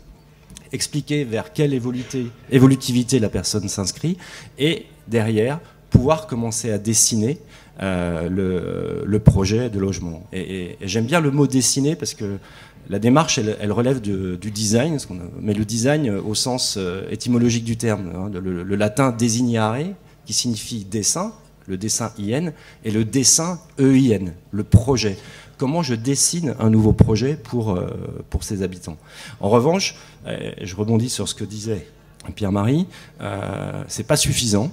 Expliquer vers quelle évolutivité la personne s'inscrit et derrière pouvoir commencer à dessiner le projet de logement. Et j'aime bien le mot dessiner parce que la démarche elle relève du design, mais le design au sens étymologique du terme, hein, le latin designare qui signifie dessin, le dessin IN, et le dessin EIN, le projet. Comment je dessine un nouveau projet pour ses habitants. En revanche, je rebondis sur ce que disait Pierre-Marie, c'est pas suffisant.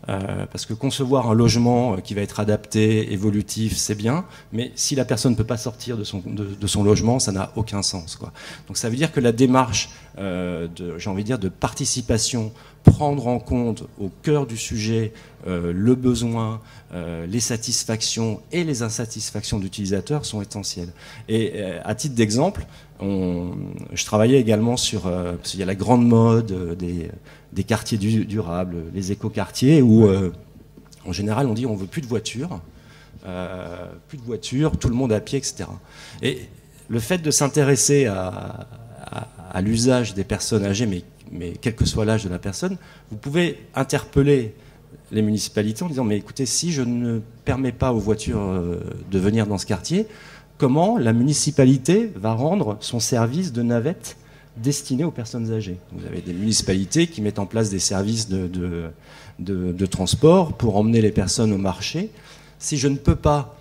Parce que concevoir un logement qui va être adapté, évolutif, c'est bien, mais si la personne ne peut pas sortir de son logement, ça n'a aucun sens, quoi. Donc ça veut dire que la démarche, j'ai envie de dire, de participation, prendre en compte au cœur du sujet le besoin, les satisfactions et les insatisfactions d'utilisateurs sont essentielles. Et à titre d'exemple, je travaillais également sur, parce qu'il y a la grande mode des quartiers durables, les écoquartiers, où en général on dit on veut plus de voitures, tout le monde à pied, etc. Et le fait de s'intéresser à l'usage des personnes âgées, mais quel que soit l'âge de la personne, vous pouvez interpeller les municipalités en disant mais écoutez, si je ne permets pas aux voitures de venir dans ce quartier, comment la municipalité va rendre son service de navette destiné aux personnes âgées? Vous avez des municipalités qui mettent en place des services de transport pour emmener les personnes au marché. Si je ne peux pas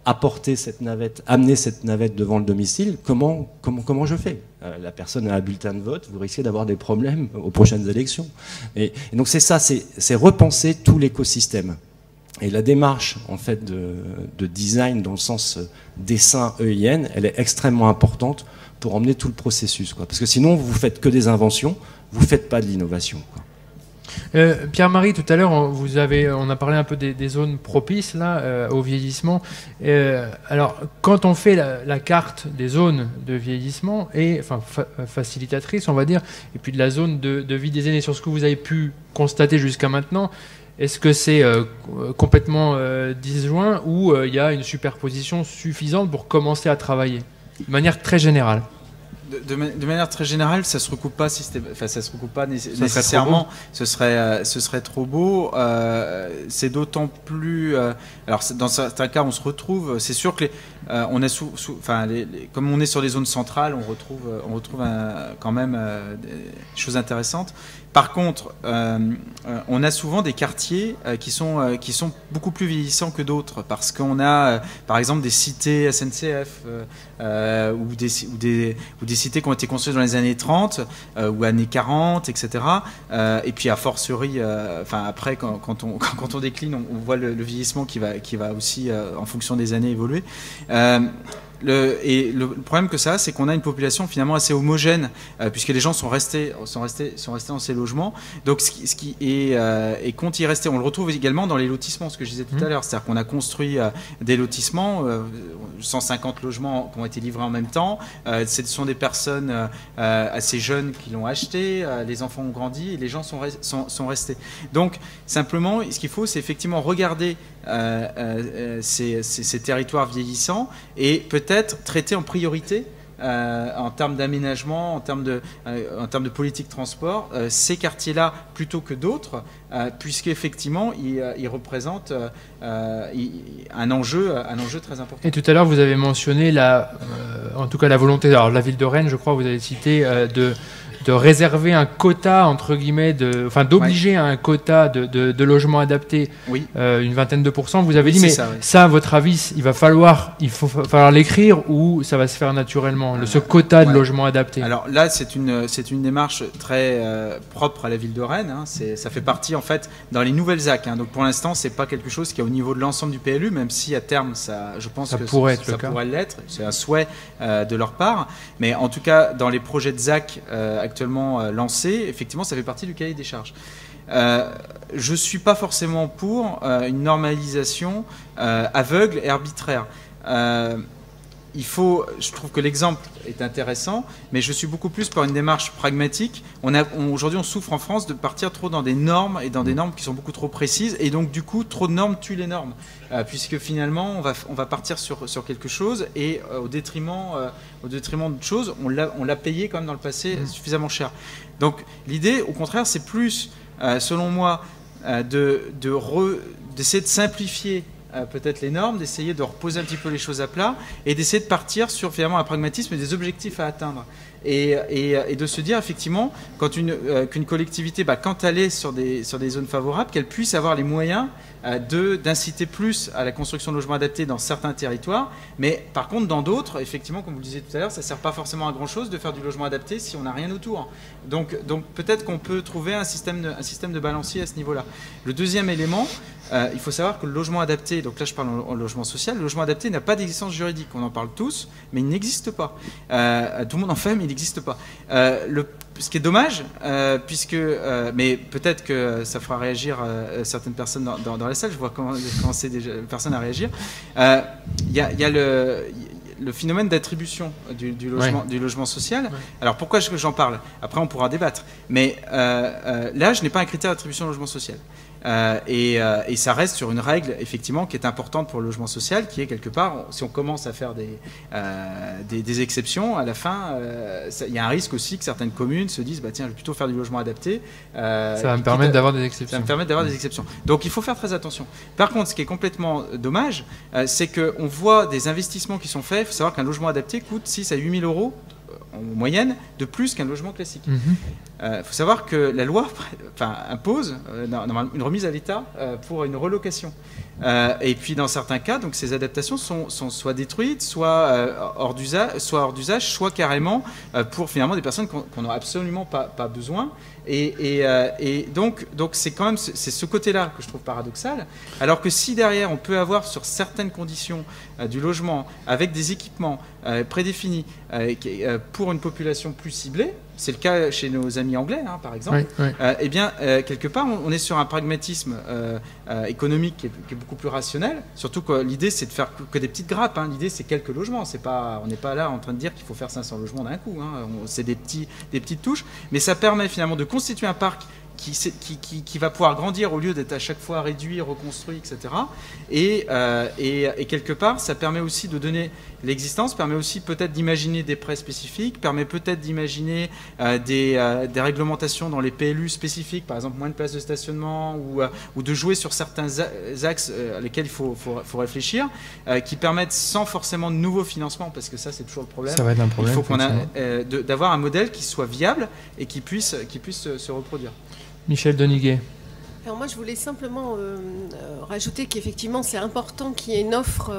amener cette navette devant le domicile, comment je fais? La personne a un bulletin de vote, vous risquez d'avoir des problèmes aux prochaines élections. Et donc c'est ça, c'est repenser tout l'écosystème. Et la démarche en fait de design dans le sens dessin EIN, elle est extrêmement importante pour emmener tout le processus, quoi. Parce que sinon vous faites que des inventions, vous faites pas de l'innovation, quoi. Pierre-Marie, tout à l'heure, on a parlé un peu des zones propices là, au vieillissement. Alors, quand on fait la carte des zones de vieillissement, facilitatrice, on va dire, et puis de la zone de vie des aînés, sur ce que vous avez pu constater jusqu'à maintenant, est-ce que c'est complètement disjoint ou il y a une superposition suffisante pour commencer à travailler de manière très générale? de manière très générale, ça se recoupe pas nécessairement. Ce serait trop beau. C'est d'autant plus. Alors dans certains cas, on se retrouve. C'est sûr que comme on est sur les zones centrales, on retrouve quand même des choses intéressantes. Par contre, on a souvent des quartiers qui sont beaucoup plus vieillissants que d'autres, parce qu'on a, par exemple, des cités SNCF ou des cités qui ont été construites dans les années 30 ou années 40, etc. Et puis, a fortiori, après, quand on décline, on voit le vieillissement qui va aussi, en fonction des années, évoluer. Le problème que ça a, c'est qu'on a une population finalement assez homogène, puisque les gens sont restés dans ces logements. Donc, et compte y rester. On le retrouve également dans les lotissements, ce que je disais tout à l'heure. C'est-à-dire qu'on a construit des lotissements, 150 logements qui ont été livrés en même temps. Ce sont des personnes assez jeunes qui l'ont acheté. Les enfants ont grandi et les gens sont restés. Donc, simplement, ce qu'il faut, c'est effectivement regarder ces territoires vieillissants et peut-être traiter en priorité en termes d'aménagement, en termes de politique de transport, ces quartiers-là plutôt que d'autres, puisqu'effectivement, ils représentent un enjeu très important. Et tout à l'heure, vous avez mentionné en tout cas la volonté, alors la ville de Rennes, je crois, vous avez cité, de réserver un quota, entre guillemets, d'obliger à un quota de logements adaptés, une vingtaine de %. Vous avez dit, mais ça, à votre avis, il va falloir l'écrire ou ça va se faire naturellement, ce quota de logements adaptés? Alors là, c'est une démarche très propre à la ville de Rennes. Hein. Ça fait partie, en fait, dans les nouvelles ZAC. Hein. Donc pour l'instant, c'est pas quelque chose qui est au niveau de l'ensemble du PLU, même si à terme, je pense que ça pourrait l'être. C'est un souhait de leur part. Mais en tout cas, dans les projets de ZAC actuellement lancés, effectivement, ça fait partie du cahier des charges. Je ne suis pas forcément pour une normalisation aveugle et arbitraire. Je trouve que l'exemple est intéressant, mais je suis beaucoup plus pour une démarche pragmatique. Aujourd'hui, on souffre en France de partir trop dans des normes et dans des normes qui sont beaucoup trop précises, et donc du coup, trop de normes tuent les normes, puisque finalement, on va partir sur quelque chose et au détriment d'autres choses, on l'a payé quand même dans le passé suffisamment cher. Donc l'idée, au contraire, c'est plus, selon moi, d'essayer de simplifier peut-être les normes, d'essayer de reposer un petit peu les choses à plat et d'essayer de partir sur finalement un pragmatisme et des objectifs à atteindre. Et de se dire effectivement qu'une collectivité, quand elle est sur des zones favorables, qu'elle puisse avoir les moyens d'inciter plus à la construction de logements adaptés dans certains territoires, mais par contre dans d'autres, effectivement, comme vous le disiez tout à l'heure, ça ne sert pas forcément à grand chose de faire du logement adapté si on n'a rien autour. Donc peut-être qu'on peut trouver un système de balancier à ce niveau-là. Le deuxième élément, il faut savoir que le logement adapté, donc là je parle en logement social, le logement adapté n'a pas d'existence juridique. On en parle tous, mais il n'existe pas. Tout le monde en fait, mais il n'existe pas. Ce qui est dommage, mais peut-être que ça fera réagir certaines personnes dans la salle. Je vois commencer des personnes à réagir. Il y a le phénomène d'attribution du logement social. Ouais. Alors pourquoi j'en parle? Après on pourra débattre. Mais l'âge n'est pas un critère d'attribution au logement social. Et ça reste sur une règle effectivement qui est importante pour le logement social, qui est quelque part, si on commence à faire des exceptions, à la fin, il y a un risque aussi que certaines communes se disent tiens, je vais plutôt faire du logement adapté. Ça va me permettre d'avoir des exceptions. Ça va me permettre d'avoir des exceptions. Donc il faut faire très attention. Par contre, ce qui est complètement dommage, c'est qu'on voit des investissements qui sont faits. Il faut savoir qu'un logement adapté coûte 6 à 8 000 euros en moyenne de plus qu'un logement classique. Il faut savoir que la loi impose une remise à l'État pour une relocation. Et puis dans certains cas, donc, ces adaptations sont soit détruites, soit hors d'usage, soit carrément pour finalement des personnes qu'on n'a absolument pas besoin. Et donc c'est quand même ce côté-là que je trouve paradoxal. Alors que si derrière on peut avoir sur certaines conditions du logement avec des équipements prédéfinis pour une population plus ciblée, c'est le cas chez nos amis anglais, par exemple, eh bien, quelque part, on est sur un pragmatisme économique qui est beaucoup plus rationnel, surtout que l'idée, c'est de faire que des petites grappes. L'idée, c'est quelques logements. On n'est pas là en train de dire qu'il faut faire 500 logements d'un coup. C'est des petites touches, mais ça permet finalement de constituer un parc qui va pouvoir grandir au lieu d'être à chaque fois réduit, reconstruit, etc. Et quelque part, ça permet aussi de donner l'existence, permet aussi peut-être d'imaginer des prêts spécifiques, permet peut-être d'imaginer des réglementations dans les PLU spécifiques, par exemple moins de places de stationnement ou de jouer sur certains axes à lesquels il faut réfléchir, qui permettent sans forcément de nouveaux financements, parce que ça c'est toujours le problème. Ça va être un problème. Il faut d'avoir un modèle qui soit viable et qui puisse se reproduire. Michel Deniguet. Alors moi, je voulais simplement rajouter qu'effectivement, c'est important qu'il y ait une offre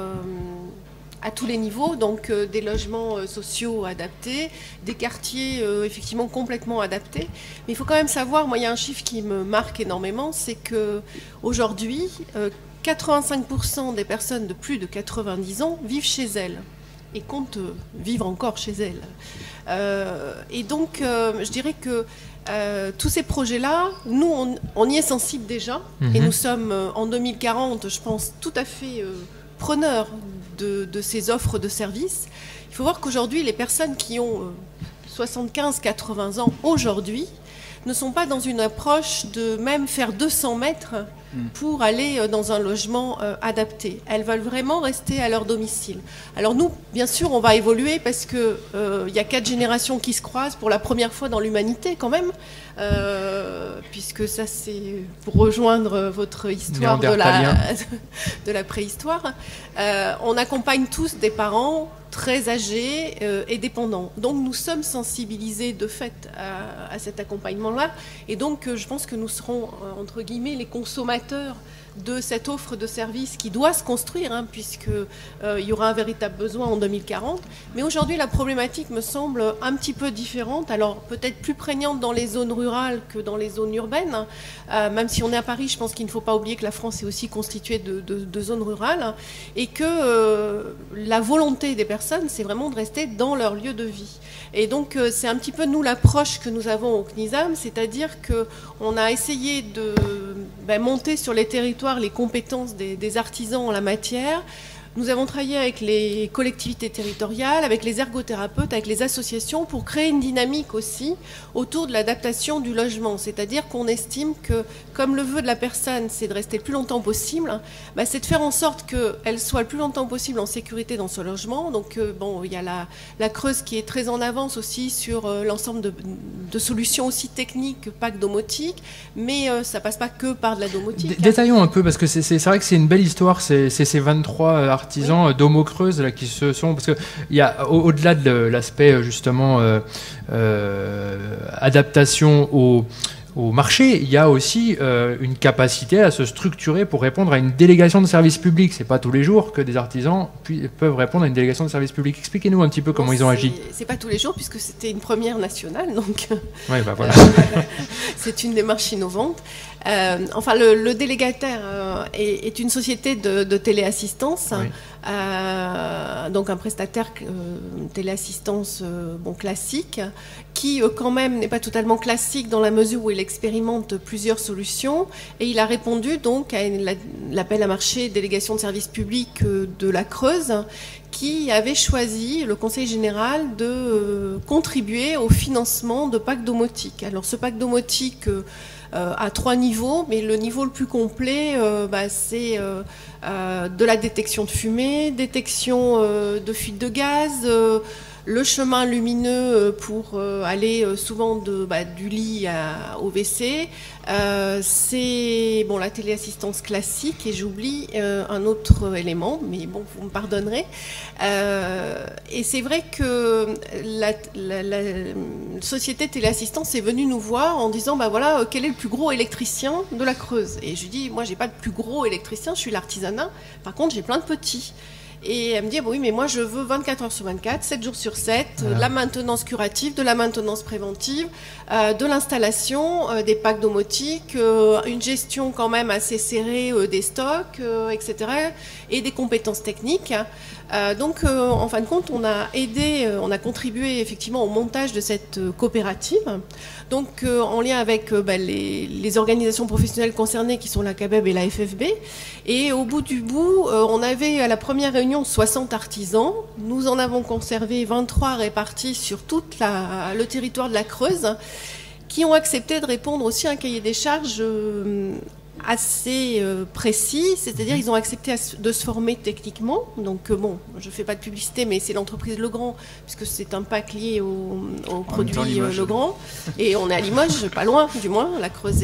à tous les niveaux, donc des logements sociaux adaptés, des quartiers effectivement complètement adaptés. Mais il faut quand même savoir, moi, il y a un chiffre qui me marque énormément, c'est que aujourd'hui, 85% des personnes de plus de 90 ans vivent chez elles et comptent vivre encore chez elles. Et donc, je dirais que tous ces projets-là, nous, on y est sensible déjà. Et nous sommes en 2040, je pense, tout à fait preneurs de ces offres de services. Il faut voir qu'aujourd'hui, les personnes qui ont 75-80 ans aujourd'hui ne sont pas dans une approche de même faire 200 mètres pour aller dans un logement adapté. Elles veulent vraiment rester à leur domicile. Alors nous, bien sûr, on va évoluer parce que y a 4 générations qui se croisent pour la première fois dans l'humanité quand même, puisque ça c'est pour rejoindre votre histoire de la préhistoire. On accompagne tous des parents très âgés et dépendants. Donc nous sommes sensibilisés de fait à cet accompagnement-là. Et donc je pense que nous serons, entre guillemets, les consommateurs de cette offre de services qui doit se construire, puisqu'il y aura un véritable besoin en 2040. Mais aujourd'hui, la problématique me semble un petit peu différente, alors peut-être plus prégnante dans les zones rurales que dans les zones urbaines. Même si on est à Paris, je pense qu'il ne faut pas oublier que la France est aussi constituée de zones rurales et que la volonté des personnes, c'est vraiment de rester dans leur lieu de vie. Et donc, c'est un petit peu, nous, l'approche que nous avons au CNISAM, c'est-à-dire qu'on a essayé de monter sur les territoires les compétences des artisans en la matière. Nous avons travaillé avec les collectivités territoriales, avec les ergothérapeutes, avec les associations pour créer une dynamique aussi autour de l'adaptation du logement. C'est-à-dire qu'on estime que, comme le vœu de la personne, c'est de rester le plus longtemps possible, c'est de faire en sorte qu'elle soit le plus longtemps possible en sécurité dans ce logement. Donc, il y a la Creuse qui est très en avance aussi sur l'ensemble de solutions aussi techniques, pas que domotiques, mais ça passe pas que par de la domotique. Détaillons un peu, parce que c'est vrai que c'est une belle histoire, c'est ces 23 artisans d'Homo Creuse là, qui se sont... Parce qu'il y a, au-delà de l'aspect justement adaptation au marché, il y a aussi une capacité à se structurer pour répondre à une délégation de service public. C'est pas tous les jours que des artisans peuvent répondre à une délégation de service public. Expliquez-nous un petit peu comment ils ont agi. C'est pas tous les jours puisque c'était une première nationale, donc ouais, voilà. C'est une démarche innovante. Le délégataire est une société de téléassistance, oui. Donc un prestataire téléassistance classique, qui quand même n'est pas totalement classique dans la mesure où il expérimente plusieurs solutions, et il a répondu donc à l'appel à marché délégation de services publics de la Creuse, qui avait choisi, le Conseil général, de contribuer au financement de packs domotiques. Alors ce pack domotique à 3 niveaux, mais le niveau le plus complet, c'est de la détection de fumée, détection de fuite de gaz, le chemin lumineux pour aller souvent du lit au WC. C'est la téléassistance classique, et j'oublie un autre élément, mais bon, vous me pardonnerez. Et c'est vrai que la société téléassistance est venue nous voir en disant quel est le plus gros électricien de la Creuse. Et je lui dis, moi j'ai pas de plus gros électricien, je suis l'artisanat, par contre j'ai plein de petits. Et elle me dit, oui, mais moi je veux 24 heures sur 24, 7 jours sur 7, de la maintenance curative, de la maintenance préventive, de l'installation, des packs domotiques, une gestion quand même assez serrée des stocks, etc. et des compétences techniques. Donc, en fin de compte, on a contribué effectivement au montage de cette coopérative. Donc, en lien avec les organisations professionnelles concernées qui sont la CABEB et la FFB. Et au bout du bout, on avait à la première réunion 60 artisans. Nous en avons conservé 23 répartis sur tout le territoire de la Creuse, qui ont accepté de répondre aussi à un cahier des charges assez précis, c'est-à-dire ils ont accepté de se former techniquement. Donc bon, je ne fais pas de publicité, mais c'est l'entreprise Legrand, puisque c'est un pack lié au produit Legrand. Et on est à Limoges, pas loin du moins. La Creuse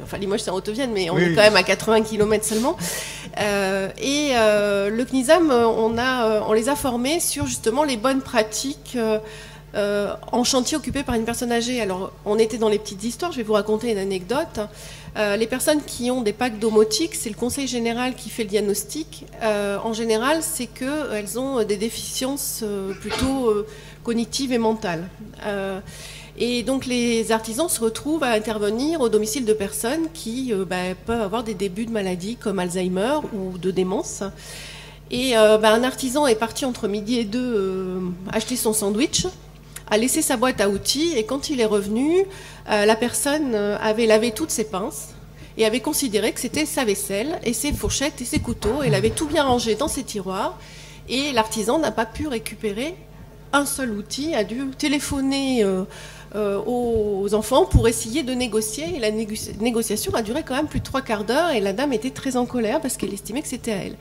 enfin Limoges c'est en Haute-Vienne, mais on est quand même à 80 km seulement. Le CNISAM, on les a formés sur justement les bonnes pratiques en chantier occupé par une personne âgée. Alors, on était dans les petites histoires, je vais vous raconter une anecdote. Les personnes qui ont des packs domotiques, c'est le conseil général qui fait le diagnostic. En général, c'est qu'elles ont des déficiences plutôt cognitives et mentales. Et donc, les artisans se retrouvent à intervenir au domicile de personnes qui peuvent avoir des débuts de maladies comme Alzheimer ou de démence. Et un artisan est parti entre midi et 2 acheter son sandwich, a laissé sa boîte à outils, et quand il est revenu, la personne avait lavé toutes ses pinces et avait considéré que c'était sa vaisselle et ses fourchettes et ses couteaux. Elle avait tout bien rangé dans ses tiroirs, et l'artisan n'a pas pu récupérer un seul outil, a dû téléphoner aux enfants pour essayer de négocier, et la négociation a duré quand même plus de 3/4 d'heure, et la dame était très en colère parce qu'elle estimait que c'était à elle.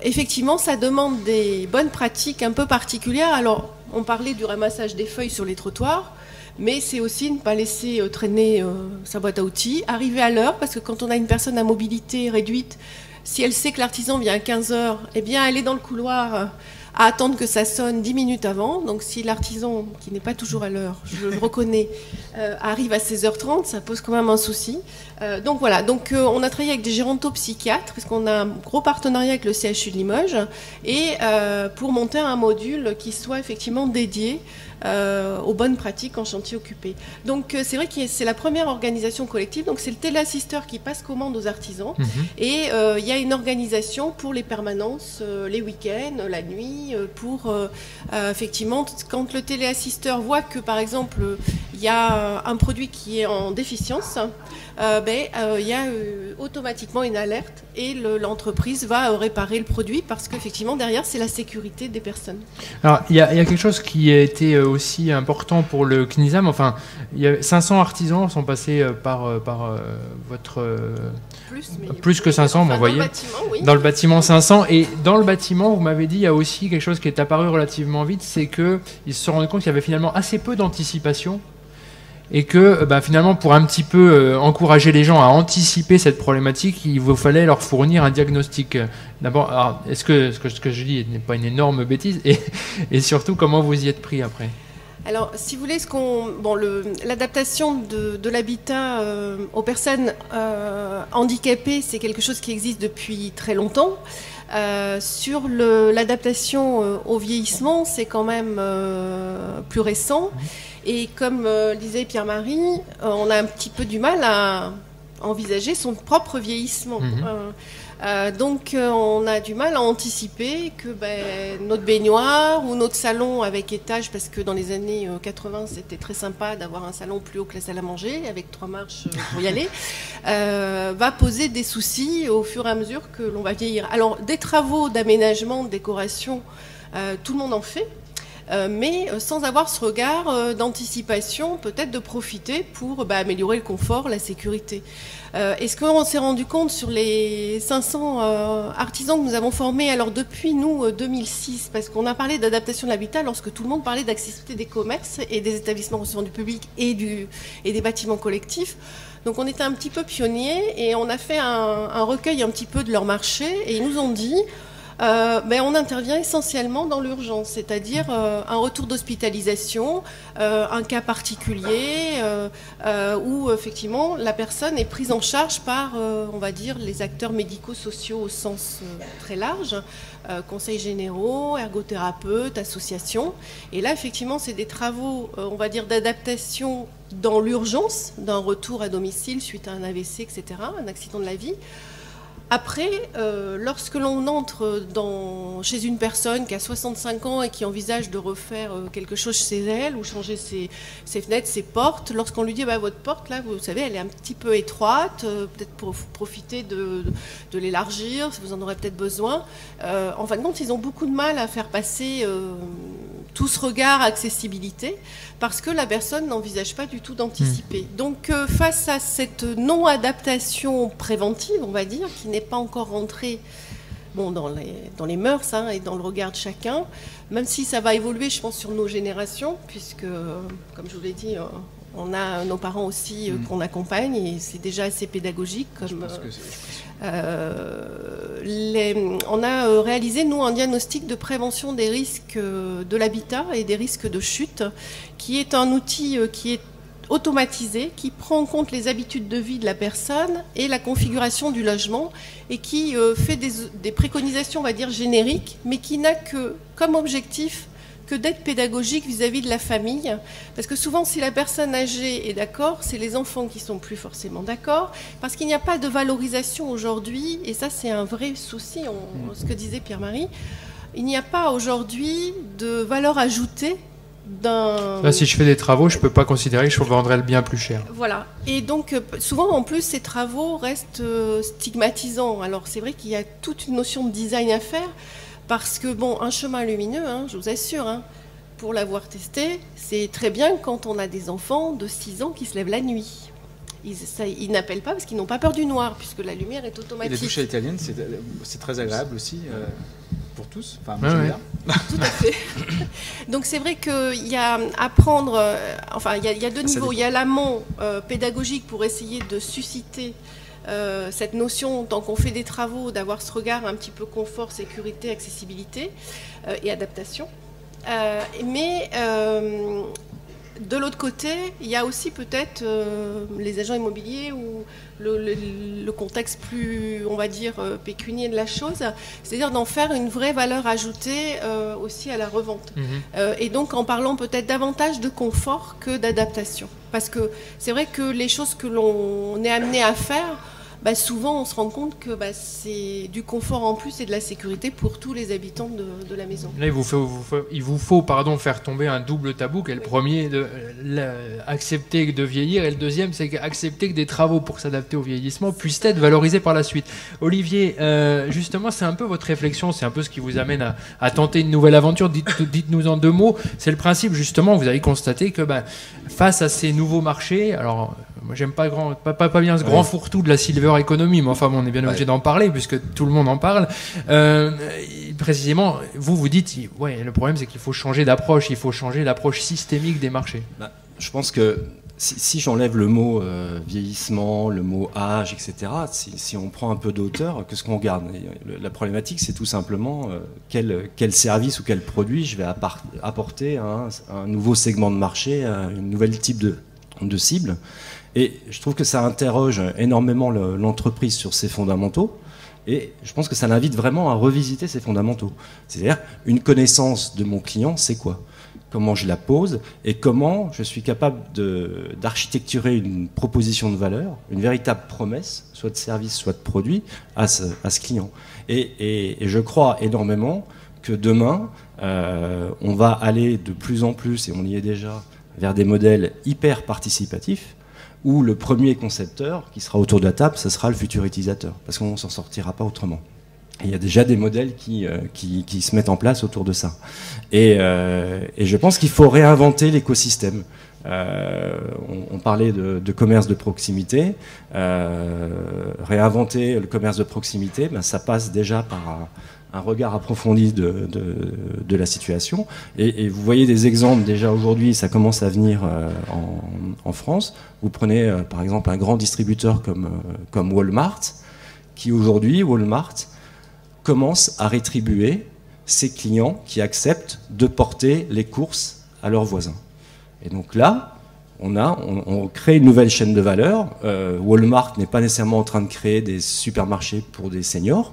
Effectivement, ça demande des bonnes pratiques un peu particulières. Alors, on parlait du ramassage des feuilles sur les trottoirs, mais c'est aussi ne pas laisser traîner sa boîte à outils, arriver à l'heure, parce que quand on a une personne à mobilité réduite, si elle sait que l'artisan vient à 15h, eh bien, elle est dans le couloir à attendre que ça sonne 10 minutes avant. Donc, si l'artisan, qui n'est pas toujours à l'heure, je le reconnais, arrive à 16h30, ça pose quand même un souci. Donc voilà, on a travaillé avec des gérontopsychiatres, parce qu'on a un gros partenariat avec le CHU de Limoges, et pour monter un module qui soit effectivement dédié aux bonnes pratiques en chantier occupé. Donc c'est vrai que c'est la première organisation collective, donc c'est le téléassisteur qui passe commande aux artisans, et il y a une organisation pour les permanences, les week-ends, la nuit, pour effectivement, quand le téléassisteur voit que par exemple il y a un produit qui est en déficience, il y a automatiquement une alerte, et l'entreprise va réparer le produit, parce qu'effectivement derrière c'est la sécurité des personnes. Alors il y a quelque chose qui a été aussi important pour le CNISAM. Enfin, il y a 500 artisans sont passés par votre plus que 500, vous voyez, dans le bâtiment 500. Et dans le bâtiment, vous m'avez dit, il y a aussi quelque chose qui est apparu relativement vite, c'est que ils se sont rendus compte qu'il y avait finalement assez peu d'anticipation. Et que finalement, pour un petit peu encourager les gens à anticiper cette problématique, il vous fallait leur fournir un diagnostic. D'abord, est-ce que ce que je dis n'est pas une énorme bêtise, et surtout, comment vous y êtes pris après ? Alors, si vous voulez, l'adaptation de l'habitat aux personnes handicapées, c'est quelque chose qui existe depuis très longtemps. Sur l'adaptation au vieillissement, c'est quand même plus récent. Et comme disait Pierre-Marie, on a un petit peu du mal à envisager son propre vieillissement. Donc on a du mal à anticiper que notre baignoire ou notre salon avec étage, parce que dans les années 80 c'était très sympa d'avoir un salon plus haut que la salle à manger avec 3 marches pour y aller, va poser des soucis au fur et à mesure que l'on va vieillir. Alors des travaux d'aménagement, de décoration, tout le monde en fait. Mais sans avoir ce regard d'anticipation, peut-être de profiter pour améliorer le confort, la sécurité. Est-ce qu'on s'est rendu compte sur les 500 artisans que nous avons formés, alors depuis nous 2006, parce qu'on a parlé d'adaptation de l'habitat lorsque tout le monde parlait d'accessibilité des commerces et des établissements recevant du public et des bâtiments collectifs. Donc on était un petit peu pionniers, et on a fait un recueil un petit peu de leur marché, et ils nous ont dit... on intervient essentiellement dans l'urgence, c'est-à-dire un retour d'hospitalisation, un cas particulier où effectivement la personne est prise en charge par, on va dire, les acteurs médico-sociaux au sens très large, conseils généraux, ergothérapeutes, associations. Et là, effectivement, c'est des travaux, on va dire, d'adaptation dans l'urgence d'un retour à domicile suite à un AVC, etc., un accident de la vie, Après, lorsque l'on entre chez une personne qui a 65 ans et qui envisage de refaire quelque chose chez elle, ou changer ses fenêtres, ses portes, lorsqu'on lui dit bah, votre porte, là, vous savez, elle est un petit peu étroite, peut-être pour profiter de l'élargir, si vous en aurez peut-être besoin. En fin de compte, ils ont beaucoup de mal à faire passer tout ce regard accessibilité, parce que la personne n'envisage pas du tout d'anticiper. Donc, face à cette non-adaptation préventive, on va dire, qui n'est pas encore rentrée dans les mœurs et dans le regard de chacun, même si ça va évoluer, je pense, sur nos générations, puisque, comme je vous l'ai dit, on a nos parents aussi qu'on accompagne, et c'est déjà assez pédagogique. On a réalisé, nous, un diagnostic de prévention des risques de l'habitat et des risques de chute, qui est un outil qui est automatisé, qui prend en compte les habitudes de vie de la personne et la configuration du logement, et qui fait des préconisations, on va dire, génériques, mais qui n'a que comme objectif que d'être pédagogique vis-à-vis de la famille. Parce que souvent, si la personne âgée est d'accord, c'est les enfants qui sont plus forcément d'accord, parce qu'il n'y a pas de valorisation aujourd'hui, et ça c'est un vrai souci, ce que disait Pierre-Marie, il n'y a pas aujourd'hui de valeur ajoutée d'un... Là, si je fais des travaux, je ne peux pas considérer que je vendrais le bien plus cher. Voilà. Et donc, souvent, en plus, ces travaux restent stigmatisants. Alors, c'est vrai qu'il y a toute une notion de design à faire, parce que, un chemin lumineux, je vous assure, pour l'avoir testé, c'est très bien quand on a des enfants de 6 ans qui se lèvent la nuit. Ils n'appellent pas parce qu'ils n'ont pas peur du noir, puisque la lumière est automatique. Et les douches à l'italienne, c'est très agréable aussi pour tous. Enfin, moi, j'aime bien. Tout à fait. Donc c'est vrai qu'il y a à prendre, il y a deux niveaux. Il y a l'amont pédagogique pour essayer de susciter cette notion, tant qu'on fait des travaux, d'avoir ce regard un petit peu confort, sécurité, accessibilité et adaptation. Mais de l'autre côté, il y a aussi peut-être les agents immobiliers ou le contexte plus, on va dire, pécunier de la chose, c'est-à-dire d'en faire une vraie valeur ajoutée aussi à la revente. Et donc en parlant peut-être davantage de confort que d'adaptation. Parce que c'est vrai que les choses que l'on est amené à faire, souvent on se rend compte que c'est du confort en plus et de la sécurité pour tous les habitants de la maison. Là, il vous faut faire tomber un double tabou, qui est le premier, accepter de vieillir, et le deuxième, c'est accepter que des travaux pour s'adapter au vieillissement puissent être valorisés par la suite. Olivier, justement, c'est un peu votre réflexion, c'est un peu ce qui vous amène à tenter une nouvelle aventure. Dites-nous en 2 mots, c'est le principe, justement, vous avez constaté que face à ces nouveaux marchés, alors... Moi, j'aime pas bien ce grand fourre-tout de la silver economy, mais enfin, on est bien obligé d'en parler puisque tout le monde en parle. Précisément, vous dites, le problème, c'est qu'il faut changer d'approche, il faut changer l'approche systémique des marchés. Je pense que si j'enlève le mot vieillissement, le mot âge, etc., si on prend un peu d'auteur, qu'est-ce qu'on regarde ? La problématique, c'est tout simplement quel service ou quel produit je vais apporter à un nouveau segment de marché, à un nouvel type de cible. Et je trouve que ça interroge énormément l'entreprise sur ses fondamentaux, et je pense que ça l'invite vraiment à revisiter ses fondamentaux. C'est-à-dire, une connaissance de mon client, c'est quoi ? Comment je la pose, et comment je suis capable d'architecturer une proposition de valeur, une véritable promesse, soit de service, soit de produit, à ce client. Et je crois énormément que demain, on va aller de plus en plus, et on y est déjà, vers des modèles hyper participatifs, où le premier concepteur qui sera autour de la table, ce sera le futur utilisateur, parce qu'on ne s'en sortira pas autrement. Et il y a déjà des modèles qui se mettent en place autour de ça. Et je pense qu'il faut réinventer l'écosystème. On parlait de commerce de proximité. Réinventer le commerce de proximité, ça passe déjà par un regard approfondi de la situation. Et vous voyez des exemples déjà aujourd'hui, ça commence à venir en France. Vous prenez par exemple un grand distributeur comme Walmart, qui aujourd'hui, Walmart, commence à rétribuer ses clients qui acceptent de porter les courses à leurs voisins. Et donc là, on crée une nouvelle chaîne de valeur. Walmart n'est pas nécessairement en train de créer des supermarchés pour des seniors.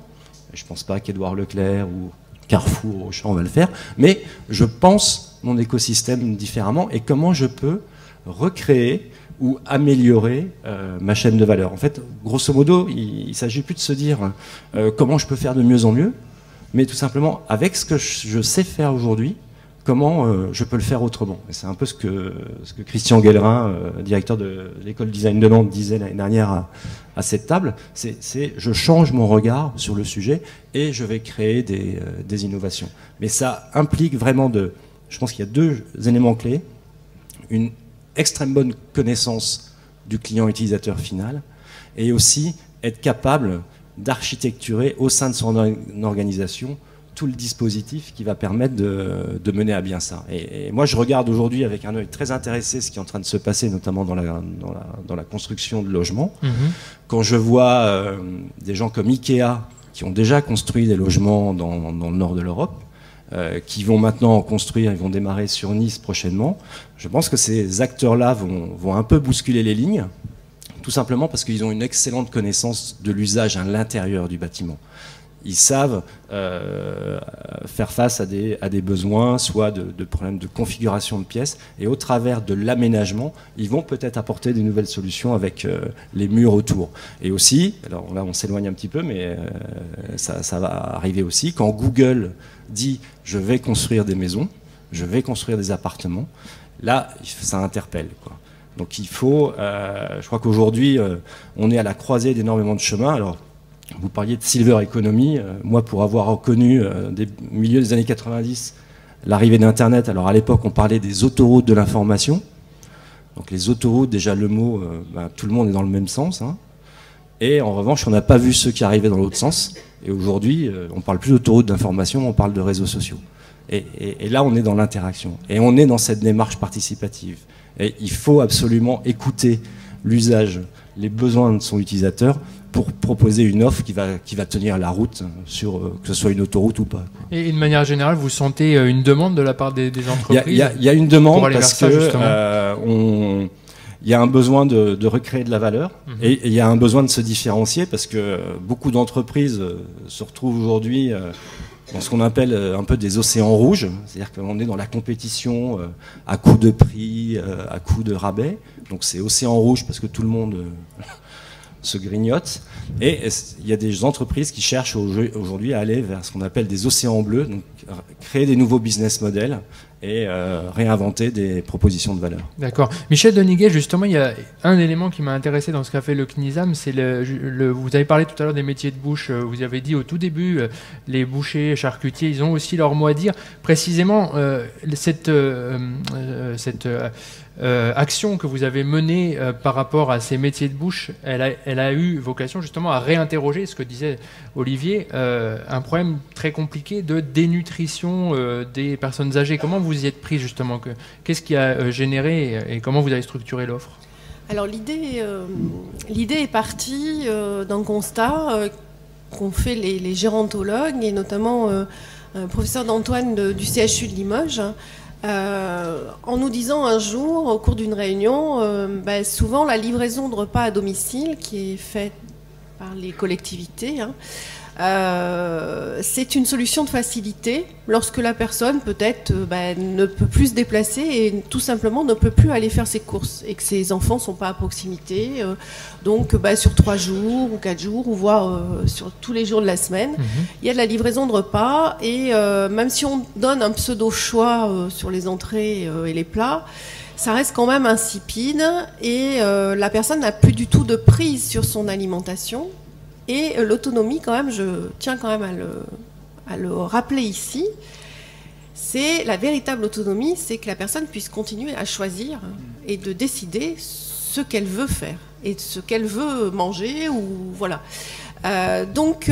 Je ne pense pas qu'Édouard Leclerc ou Carrefour, Auchan, on va le faire. Mais je pense mon écosystème différemment et comment je peux recréer ou améliorer ma chaîne de valeur. En fait, grosso modo, il ne s'agit plus de se dire comment je peux faire de mieux en mieux, mais tout simplement, avec ce que je sais faire aujourd'hui, comment je peux le faire autrement. Et c'est un peu ce que Christian Guellerin, directeur de l'école design de Nantes, disait l'année dernière à cette table. C'est je change mon regard sur le sujet et je vais créer des innovations. Mais ça implique vraiment je pense qu'il y a deux éléments clés. Une extrême bonne connaissance du client utilisateur final et aussi être capable d'architecturer au sein de son organisation tout le dispositif qui va permettre de mener à bien ça. Et moi, je regarde aujourd'hui avec un œil très intéressé ce qui est en train de se passer, notamment dans la construction de logements. Quand je vois des gens comme Ikea qui ont déjà construit des logements dans le nord de l'Europe, qui vont maintenant en construire, ils vont démarrer sur Nice prochainement, je pense que ces acteurs-là vont un peu bousculer les lignes, tout simplement parce qu'ils ont une excellente connaissance de l'usage à l'intérieur du bâtiment. Ils savent faire face à des besoins, soit de problèmes de configuration de pièces, et au travers de l'aménagement, ils vont peut-être apporter des nouvelles solutions avec les murs autour. Et aussi, alors là on s'éloigne un petit peu, mais ça va arriver aussi, quand Google dit « je vais construire des maisons, je vais construire des appartements », là ça interpelle, quoi. Donc il faut, je crois qu'aujourd'hui on est à la croisée d'énormément de chemins. Alors, vous parliez de silver economy. Moi, pour avoir reconnu des milieux des années 90 l'arrivée d'Internet, alors à l'époque, on parlait des autoroutes de l'information. Donc les autoroutes, déjà le mot, tout le monde est dans le même sens. Hein. Et en revanche, on n'a pas vu ceux qui arrivaient dans l'autre sens. Et aujourd'hui, on ne parle plus d'autoroutes d'information, on parle de réseaux sociaux. Et là, on est dans l'interaction. Et on est dans cette démarche participative. Et il faut absolument écouter l'usage, les besoins de son utilisateur pour proposer une offre qui va tenir la route, sur que ce soit une autoroute ou pas. Et de manière générale, vous sentez une demande de la part des entreprises? Il y a une demande parce que il y a un besoin de recréer de la valeur et il y a un besoin de se différencier parce que beaucoup d'entreprises se retrouvent aujourd'hui dans ce qu'on appelle un peu des océans rouges, c'est-à-dire qu'on est dans la compétition à coup de prix, à coup de rabais. Donc c'est océan rouge parce que tout le monde se grignote. Et il y a des entreprises qui cherchent aujourd'hui à aller vers ce qu'on appelle des océans bleus, donc créer des nouveaux business models et réinventer des propositions de valeur. D'accord. Michel Deniguet, justement, il y a un élément qui m'a intéressé dans ce qu'a fait le CNISAM, c'est vous avez parlé tout à l'heure des métiers de bouche, vous avez dit au tout début, les bouchers, charcutiers, ils ont aussi leur mot à dire. Précisément, cette action que vous avez menée par rapport à ces métiers de bouche, elle a eu vocation justement à réinterroger ce que disait Olivier, un problème très compliqué de dénutrition des personnes âgées. Comment vous y êtes pris justement? Qu'est-ce qui a généré et comment vous avez structuré l'offre? Alors l'idée est partie d'un constat qu'ont fait les gérontologues et notamment professeur d'Antoine du CHU de Limoges, en nous disant un jour, au cours d'une réunion, souvent la livraison de repas à domicile qui est faite par les collectivités, c'est une solution de facilité lorsque la personne peut-être ne peut plus se déplacer et tout simplement ne peut plus aller faire ses courses et que ses enfants ne sont pas à proximité. Donc sur 3 jours ou 4 jours ou voire sur tous les jours de la semaine, il y a de la livraison de repas et même si on donne un pseudo choix sur les entrées et les plats, ça reste quand même insipide et la personne n'a plus du tout de prise sur son alimentation. Et l'autonomie, quand même, je tiens quand même à le rappeler ici, c'est la véritable autonomie, c'est que la personne puisse continuer à choisir et de décider ce qu'elle veut faire et ce qu'elle veut manger ou voilà. Donc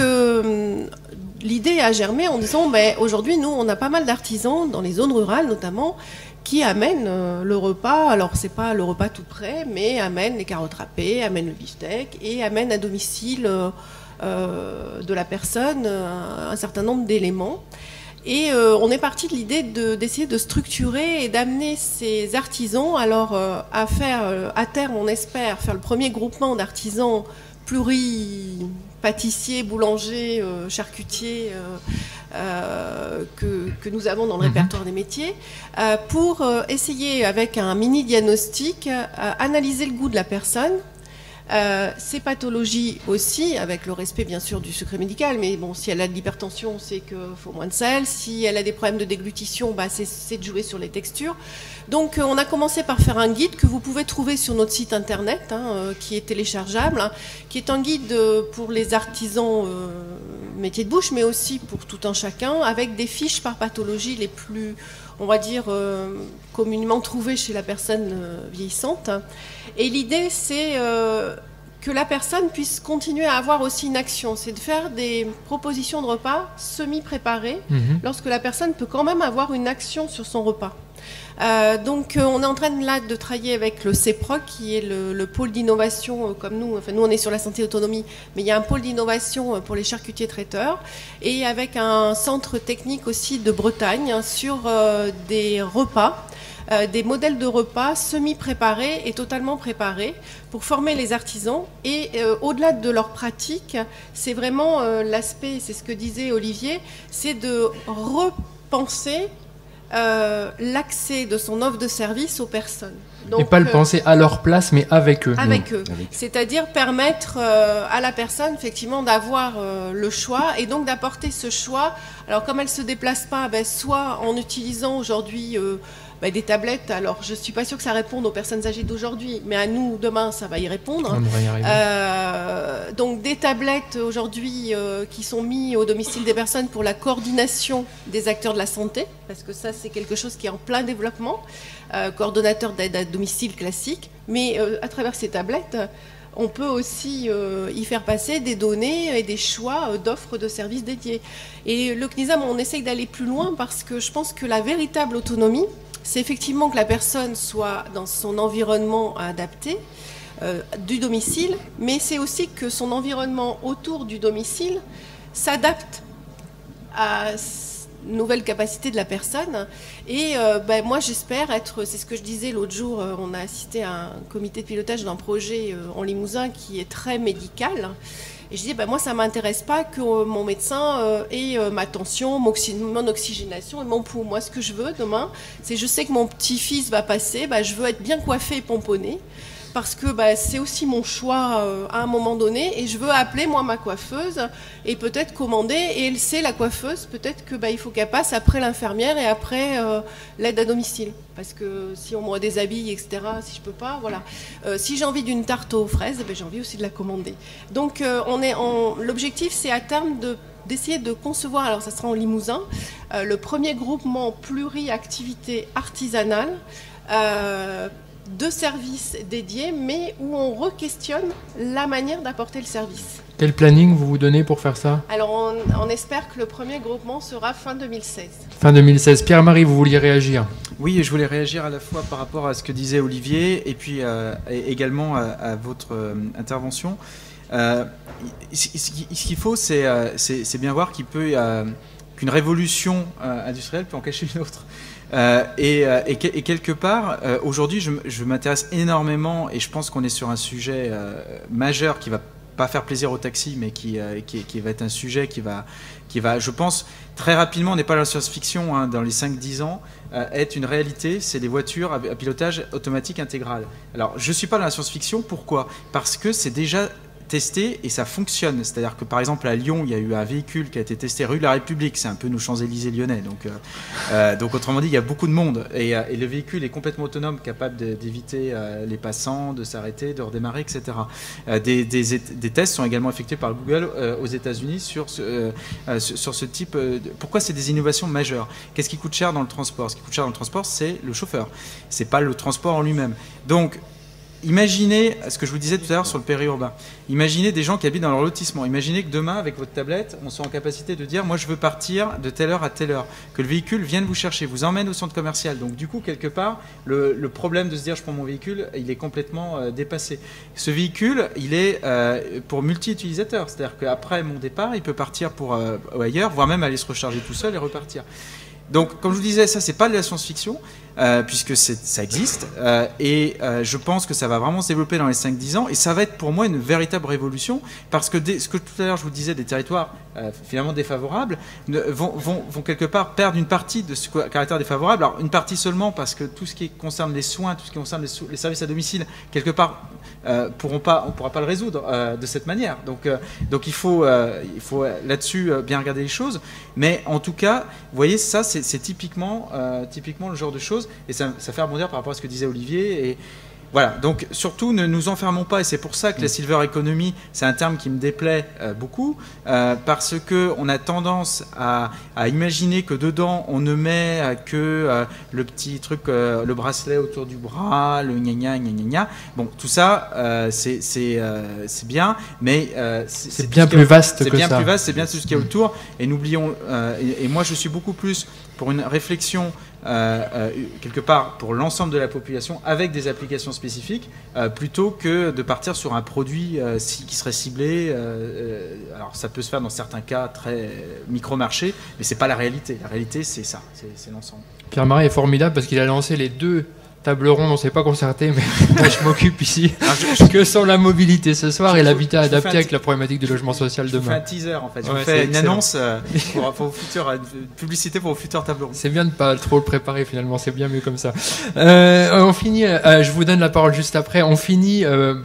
l'idée a germé en disant aujourd'hui nous on a pas mal d'artisans dans les zones rurales notamment qui amènent le repas, alors c'est pas le repas tout prêt, mais amènent les carottes râpées, amènent le beefsteak et amènent à domicile de la personne un certain nombre d'éléments. Et on est parti de l'idée d'essayer de structurer et d'amener ces artisans alors à faire, à terme on espère, faire le premier groupement d'artisans pluripâtissiers, boulangers, charcutiers que nous avons dans le répertoire des métiers, pour essayer, avec un mini-diagnostic, analyser le goût de la personne, ses pathologies aussi, avec le respect bien sûr du secret médical, mais bon, si elle a de l'hypertension, c'est qu'il faut moins de sel. Si elle a des problèmes de déglutition, c'est de jouer sur les textures. Donc on a commencé par faire un guide que vous pouvez trouver sur notre site internet, qui est téléchargeable, qui est un guide pour les artisans métiers de bouche, mais aussi pour tout un chacun, avec des fiches par pathologie les plus, on va dire, communément trouvées chez la personne vieillissante. Et l'idée, c'est que la personne puisse continuer à avoir aussi une action. C'est de faire des propositions de repas semi-préparées, lorsque la personne peut quand même avoir une action sur son repas. Donc on est en train là de travailler avec le CEPROC, qui est le pôle d'innovation comme nous. Enfin, nous on est sur la santé et l'autonomie, mais il y a un pôle d'innovation pour les charcutiers traiteurs, et avec un centre technique aussi de Bretagne sur des repas, des modèles de repas semi-préparés et totalement préparés pour former les artisans. Et au-delà de leur pratique, c'est vraiment l'aspect, c'est ce que disait Olivier, c'est de repenser l'accès de son offre de service aux personnes. Donc, et pas le penser à leur place, mais avec eux. Avec eux. C'est-à-dire permettre à la personne, effectivement, d'avoir le choix, et donc d'apporter ce choix. Alors, comme elle ne se déplace pas, soit en utilisant aujourd'hui des tablettes. Alors, je ne suis pas sûre que ça réponde aux personnes âgées d'aujourd'hui, mais à nous, demain, ça va y répondre. On va y arriver. Donc, des tablettes aujourd'hui qui sont mises au domicile des personnes pour la coordination des acteurs de la santé, parce que ça, c'est quelque chose qui est en plein développement. Coordonnateur d'aide à domicile classique, mais à travers ces tablettes, on peut aussi y faire passer des données et des choix d'offres de services dédiés. Et le CNISAM, on essaye d'aller plus loin, parce que je pense que la véritable autonomie, c'est effectivement que la personne soit dans son environnement adapté du domicile, mais c'est aussi que son environnement autour du domicile s'adapte à nouvelles capacités de la personne. Et moi j'espère être, c'est ce que je disais l'autre jour, on a assisté à un comité de pilotage d'un projet en Limousin qui est très médical. Et je disais, moi, ça ne m'intéresse pas que mon médecin ait ma tension, mon oxygénation et mon pouls. Moi, ce que je veux demain, c'est, je sais que mon petit-fils va passer, je veux être bien coiffé et pomponné, parce que c'est aussi mon choix à un moment donné, et je veux appeler, moi, ma coiffeuse, et peut-être commander, et elle sait, la coiffeuse, peut-être que il faut qu'elle passe après l'infirmière et après l'aide à domicile. Parce que si on me déshabille, etc., si je peux pas, voilà. Si j'ai envie d'une tarte aux fraises, j'ai envie aussi de la commander. Donc, l'objectif, c'est à terme d'essayer de concevoir, alors ça sera en Limousin, le premier groupement pluri-activité artisanale, de services dédiés, mais où on re-questionne la manière d'apporter le service. Quel planning vous vous donnez pour faire ça? Alors on espère que le premier groupement sera fin 2016. Fin 2016. Pierre-Marie, vous vouliez réagir? Oui, je voulais réagir à la fois par rapport à ce que disait Olivier, et puis également à votre intervention. Ce qu'il faut, c'est bien voir qu'une révolution industrielle peut en cacher une autre. Et quelque part, aujourd'hui, je m'intéresse énormément, et je pense qu'on est sur un sujet majeur qui va pas faire plaisir aux taxis, mais qui va être un sujet qui va, je pense, très rapidement, on n'est pas dans la science-fiction, dans les 5-10 ans, être une réalité. C'est des voitures à pilotage automatique intégral. Alors, je ne suis pas dans la science-fiction. Pourquoi? Parce que c'est déjà testé et ça fonctionne. C'est-à-dire que par exemple à Lyon, il y a eu un véhicule qui a été testé rue de la République, c'est un peu nos Champs-Élysées lyonnais, donc autrement dit il y a beaucoup de monde, et le véhicule est complètement autonome, capable d'éviter les passants, de s'arrêter, de redémarrer, etc. Des tests sont également effectués par Google aux États-Unis sur ce type. Pourquoi c'est des innovations majeures? Qu'est-ce qui coûte cher dans le transport? Ce qui coûte cher dans le transport, c'est le chauffeur, c'est pas le transport en lui-même. Donc imaginez ce que je vous disais tout à l'heure sur le périurbain. Imaginez des gens qui habitent dans leur lotissement. Imaginez que demain, avec votre tablette, on soit en capacité de dire « moi, je veux partir de telle heure à telle heure », que le véhicule vienne vous chercher, vous emmène au centre commercial. Donc du coup, quelque part, le problème de se dire « je prends mon véhicule », il est complètement dépassé. Ce véhicule, il est pour multi-utilisateurs. C'est-à-dire qu'après mon départ, il peut partir pour ailleurs, voire même aller se recharger tout seul et repartir. Donc, comme je vous disais, ça, c'est pas de la science-fiction. puisque ça existe, et je pense que ça va vraiment se développer dans les 5-10 ans, et ça va être pour moi une véritable révolution, parce que ce que tout à l'heure je vous disais, des territoires finalement défavorables vont quelque part perdre une partie de ce caractère défavorable. Alors une partie seulement, parce que tout ce qui concerne les soins, tout ce qui concerne les services à domicile, quelque part on ne pourra pas le résoudre de cette manière. Donc il faut là-dessus bien regarder les choses. Mais en tout cas, vous voyez, ça c'est typiquement le genre de choses, et ça fait rebondir par rapport à ce que disait Olivier. Et voilà, donc surtout ne nous enfermons pas, et c'est pour ça que la silver economy, c'est un terme qui me déplaît beaucoup, parce qu'on a tendance à imaginer que dedans on ne met que le petit truc, le bracelet autour du bras, le gna gna gna gna. Bon, tout ça c'est bien, mais c'est bien plus vaste que ça. C'est bien plus vaste, c'est bien tout ce qu'il y a autour, et n'oublions, et moi je suis beaucoup plus pour une réflexion quelque part pour l'ensemble de la population avec des applications spécifiques, plutôt que de partir sur un produit qui serait ciblé. Alors ça peut se faire dans certains cas très micro-marché, mais c'est pas la réalité. La réalité, c'est ça, c'est l'ensemble. Pierre-Marie est formidable parce qu'il a lancé les 2 tables rondes, on ne s'est pas concerté, mais moi je m'occupe ici que sur la mobilité ce soir et l'habitat adapté avec la problématique du logement social demain. Je fais un teaser en fait, je fais une annonce pour publicité pour vos futurs tables rondes. C'est bien de ne pas trop le préparer finalement, c'est bien mieux comme ça. On finit, je vous donne la parole juste après, on finit, un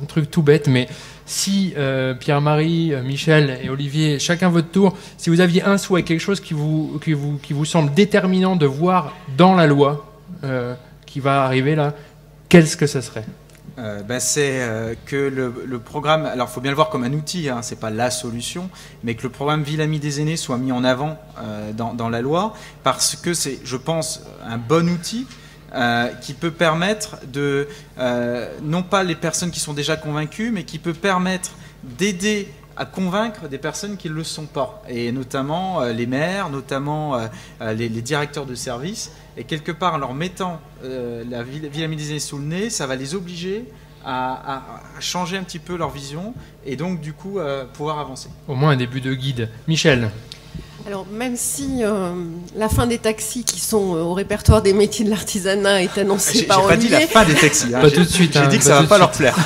truc tout bête, mais si Pierre-Marie, Michel et Olivier, chacun votre tour, si vous aviez un souhait, quelque chose qui vous semble déterminant de voir dans la loi, qui va arriver là, qu'est-ce que ça serait ? C'est que le programme, alors il faut bien le voir comme un outil, hein, c'est pas la solution, mais que le programme Ville Amie des aînés soit mis en avant dans la loi, parce que c'est, je pense, un bon outil qui peut permettre de, non pas les personnes qui sont déjà convaincues, mais qui peut permettre d'aider à convaincre des personnes qui ne le sont pas, et notamment les maires, notamment les directeurs de services, et quelque part en leur mettant la Ville Amie des aînés sous le nez, ça va les obliger à changer un petit peu leur vision, et donc du coup pouvoir avancer. Au moins un début de guide. Michel. Alors même si la fin des taxis qui sont au répertoire des métiers de l'artisanat est annoncée par Olivier... J'ai pas dit la fin des taxis, hein. Pas tout de suite. J'ai dit que ça va pas leur plaire.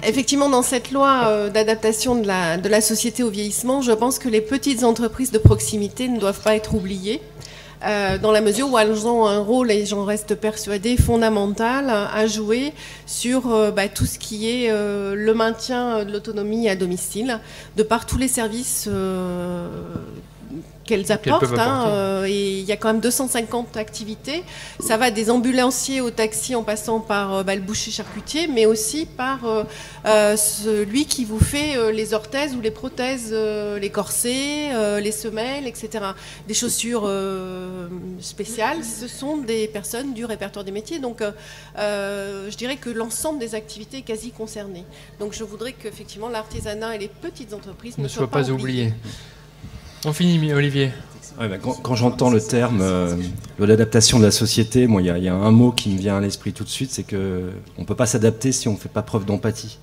Effectivement, dans cette loi d'adaptation de la société au vieillissement, je pense que les petites entreprises de proximité ne doivent pas être oubliées, dans la mesure où elles ont un rôle, et j'en reste persuadée, fondamental à jouer sur tout ce qui est le maintien de l'autonomie à domicile, de par tous les services qu'elles apportent, et il y a quand même 250 activités. Ça va des ambulanciers au taxi en passant par le boucher charcutier, mais aussi par celui qui vous fait les orthèses ou les prothèses, les corsets, les semelles, etc. Des chaussures spéciales, ce sont des personnes du répertoire des métiers. Donc je dirais que l'ensemble des activités est quasi concerné. Donc je voudrais qu'effectivement l'artisanat et les petites entreprises ne soient pas oubliées. On finit, Olivier. Ouais, quand j'entends le terme de l'adaptation de la société, moi, il y a un mot qui me vient à l'esprit tout de suite, c'est qu'on ne peut pas s'adapter si on ne fait pas preuve d'empathie.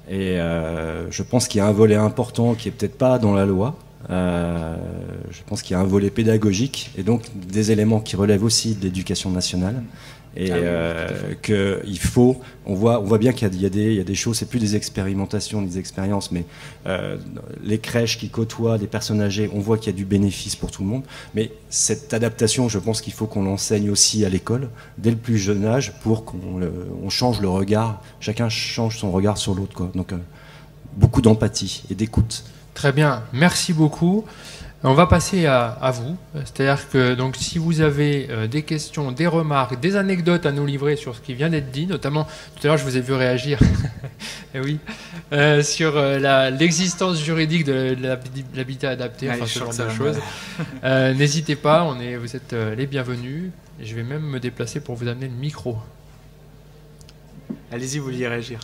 Et je pense qu'il y a un volet important qui n'est peut-être pas dans la loi. Je pense qu'il y a un volet pédagogique et donc des éléments qui relèvent aussi de l'éducation nationale. Et qu'il faut, on voit bien qu'il y a des choses, c'est plus des expérimentations, des expériences, mais les crèches qui côtoient des personnes âgées, on voit qu'il y a du bénéfice pour tout le monde. Mais cette adaptation, je pense qu'il faut qu'on l'enseigne aussi à l'école, dès le plus jeune âge, pour qu'on change le regard, chacun change son regard sur l'autre, quoi. Donc beaucoup d'empathie et d'écoute. Très bien, merci beaucoup. On va passer à vous, c'est-à-dire que donc, si vous avez des questions, des remarques, des anecdotes à nous livrer sur ce qui vient d'être dit, notamment, tout à l'heure je vous ai vu réagir oui, sur l'existence juridique de l'habitat adapté, enfin ce genre de choses, n'hésitez pas, vous êtes les bienvenus, et je vais même me déplacer pour vous amener le micro. Allez-y, vous vouliez réagir.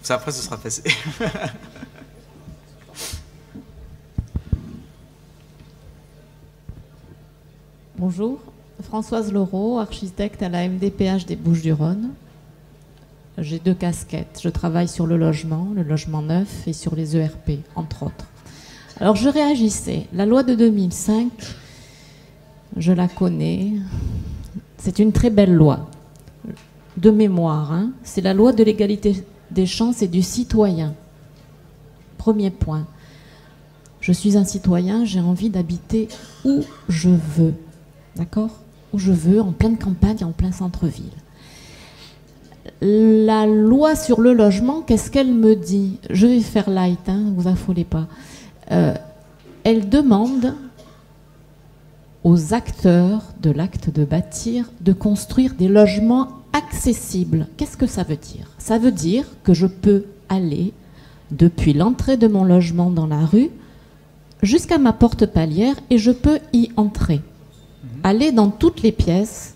Ça, après, ce sera passé. Bonjour, Françoise Laureau, architecte à la MDPH des Bouches-du-Rhône. J'ai 2 casquettes. Je travaille sur le logement neuf et sur les ERP, entre autres. Alors je réagissais. La loi de 2005 je la connais. C'est une très belle loi, de mémoire. Hein. C'est la loi de l'égalité des chances et du citoyen. Premier point. Je suis un citoyen, j'ai envie d'habiter où je veux. D'accord ? Où je veux, en pleine campagne, en plein centre-ville. La loi sur le logement, qu'est-ce qu'elle me dit ? Je vais faire light, hein, ne vous affolez pas. Elle demande aux acteurs de l'acte de bâtir de construire des logements accessibles. Qu'est-ce que ça veut dire ? Ça veut dire que je peux aller depuis l'entrée de mon logement dans la rue jusqu'à ma porte palière et je peux y entrer. Aller dans toutes les pièces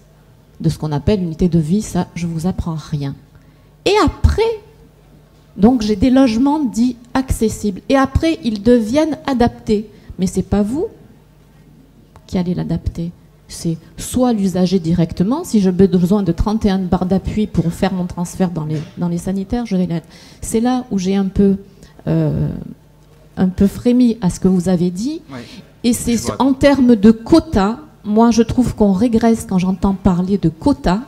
de ce qu'on appelle unité de vie, ça, je ne vous apprends rien. Et après, donc j'ai des logements dits accessibles. Et après, ils deviennent adaptés. Mais ce n'est pas vous qui allez l'adapter. C'est soit l'usager directement, si j'ai besoin de 31 barres d'appui pour faire mon transfert dans les sanitaires, je vais l'être. C'est là où j'ai un peu frémi à ce que vous avez dit. Oui, et c'est en termes de quotas. Moi, je trouve qu'on régresse quand j'entends parler de quotas.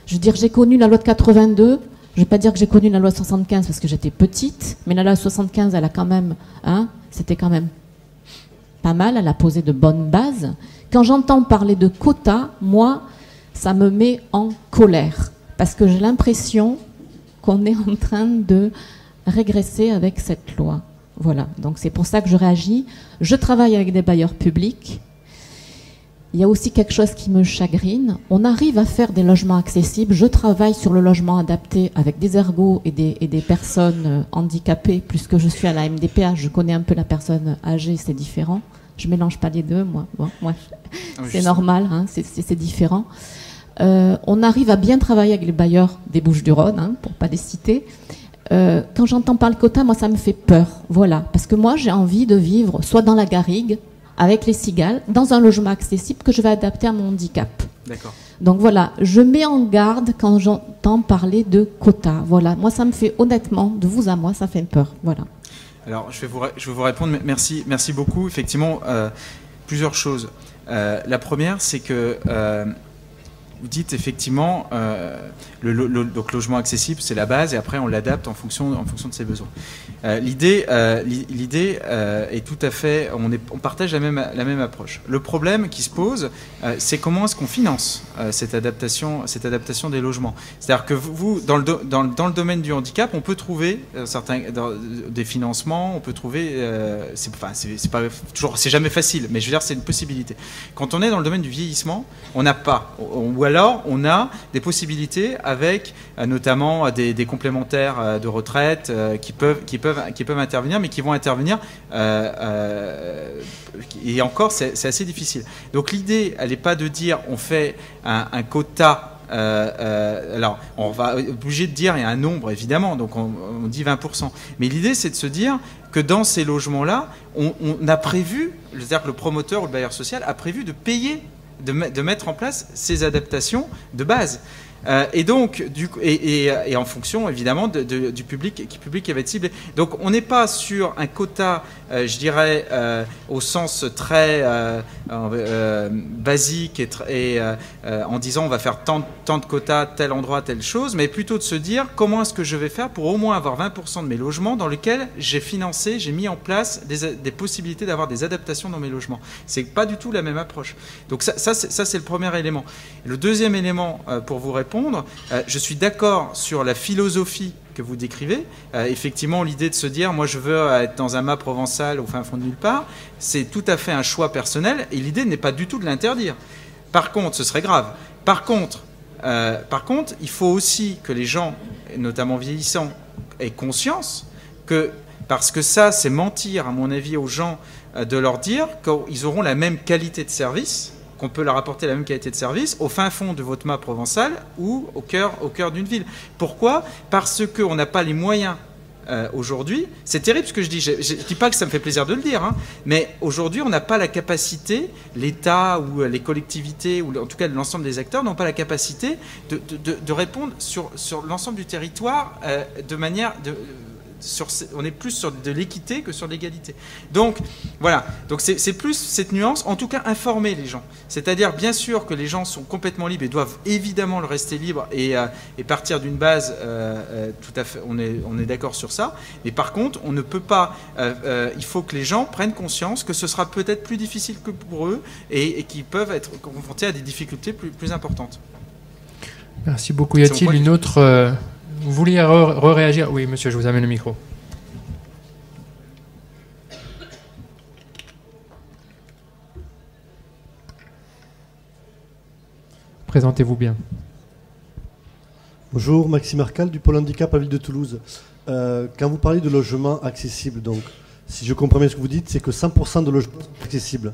Je veux dire, j'ai connu la loi de 82. Je ne vais pas dire que j'ai connu la loi de 75 parce que j'étais petite, mais la loi de 75, elle a quand même, hein, c'était quand même pas mal. Elle a posé de bonnes bases. Quand j'entends parler de quotas, moi, ça me met en colère parce que j'ai l'impression qu'on est en train de régresser avec cette loi. Voilà. Donc c'est pour ça que je réagis. Je travaille avec des bailleurs publics. Il y a aussi quelque chose qui me chagrine. On arrive à faire des logements accessibles. Je travaille sur le logement adapté avec des ergots et des personnes handicapées. Plus que je suis à la MDPH, je connais un peu la personne âgée, c'est différent. Je ne mélange pas les deux, moi. Bon, c'est normal, hein, c'est différent. On arrive à bien travailler avec les bailleurs des Bouches-du-Rhône, hein, pour ne pas les citer. Quand j'entends parler de quota, moi, ça me fait peur. Voilà. Parce que moi, j'ai envie de vivre soit dans la garrigue, avec les cigales, dans un logement accessible que je vais adapter à mon handicap. D'accord. Donc voilà, je mets en garde quand j'entends parler de quotas. Voilà, moi ça me fait honnêtement, de vous à moi, ça fait peur. Voilà. Alors je vais vous répondre, merci beaucoup. Effectivement, plusieurs choses. La première, c'est que vous dites effectivement, donc logement accessible, c'est la base, et après on l'adapte en fonction de ses besoins. L'idée est tout à fait, on partage la même approche. Le problème qui se pose, c'est comment est-ce qu'on finance cette adaptation des logements. C'est-à-dire que vous, dans le domaine du handicap, on peut trouver des financements, on peut trouver, c'est jamais facile, mais je veux dire c'est une possibilité. Quand on est dans le domaine du vieillissement, on n'a pas, ou alors on a des possibilités avec notamment des complémentaires de retraite qui peuvent intervenir, mais qui vont intervenir et encore c'est assez difficile. Donc l'idée, elle n'est pas de dire on fait un quota. Alors on va obligé de dire il y a un nombre évidemment, donc on dit 20%. Mais l'idée c'est de se dire que dans ces logements-là, on a prévu, c'est-à-dire que le promoteur ou le bailleur social a prévu de payer, de mettre en place ces adaptations de base. Et donc, et en fonction évidemment du public qui va être ciblé. Donc, on n'est pas sur un quota, je dirais, au sens très basique et en disant on va faire tant de quotas, tel endroit, telle chose, mais plutôt de se dire comment est-ce que je vais faire pour au moins avoir 20% de mes logements dans lesquels j'ai mis en place des possibilités d'avoir des adaptations dans mes logements. C'est pas du tout la même approche. Donc ça c'est le premier élément. Le deuxième élément pour vous répondre, je suis d'accord sur la philosophie que vous décrivez. Effectivement, l'idée de se dire, moi je veux être dans un mât provençal au fin fond de nulle part, c'est tout à fait un choix personnel et l'idée n'est pas du tout de l'interdire. Par contre, ce serait grave. Par contre, il faut aussi que les gens, notamment vieillissants, aient conscience que, parce que ça, c'est mentir, à mon avis, aux gens, de leur dire qu'ils auront la même qualité de service, qu'on peut leur apporter la même qualité de service au fin fond de votre mât provençal ou au cœur d'une ville. Pourquoi ? Parce qu'on n'a pas les moyens aujourd'hui. C'est terrible ce que je dis. Je ne dis pas que ça me fait plaisir de le dire, hein, mais aujourd'hui, on n'a pas la capacité, l'État ou les collectivités, ou en tout cas l'ensemble des acteurs, n'ont pas la capacité de répondre sur l'ensemble du territoire de manière on est plus sur de l'équité que sur l'égalité. Donc voilà, donc c'est plus cette nuance, en tout cas informer les gens. C'est-à-dire bien sûr que les gens sont complètement libres et doivent évidemment le rester libres et partir d'une base, tout à fait, on est d'accord sur ça. Mais par contre, on ne peut pas, il faut que les gens prennent conscience que ce sera peut-être plus difficile que pour eux et qu'ils peuvent être confrontés à des difficultés plus importantes. Merci beaucoup. Y a-t-il une autre... vous vouliez réagir? Oui, monsieur, je vous amène le micro. Présentez-vous bien. Bonjour, Maxime Arcal du Pôle Handicap à la ville de Toulouse. Quand vous parlez de logement accessible, donc, si je comprends bien ce que vous dites, c'est que 100% de logements sont accessibles.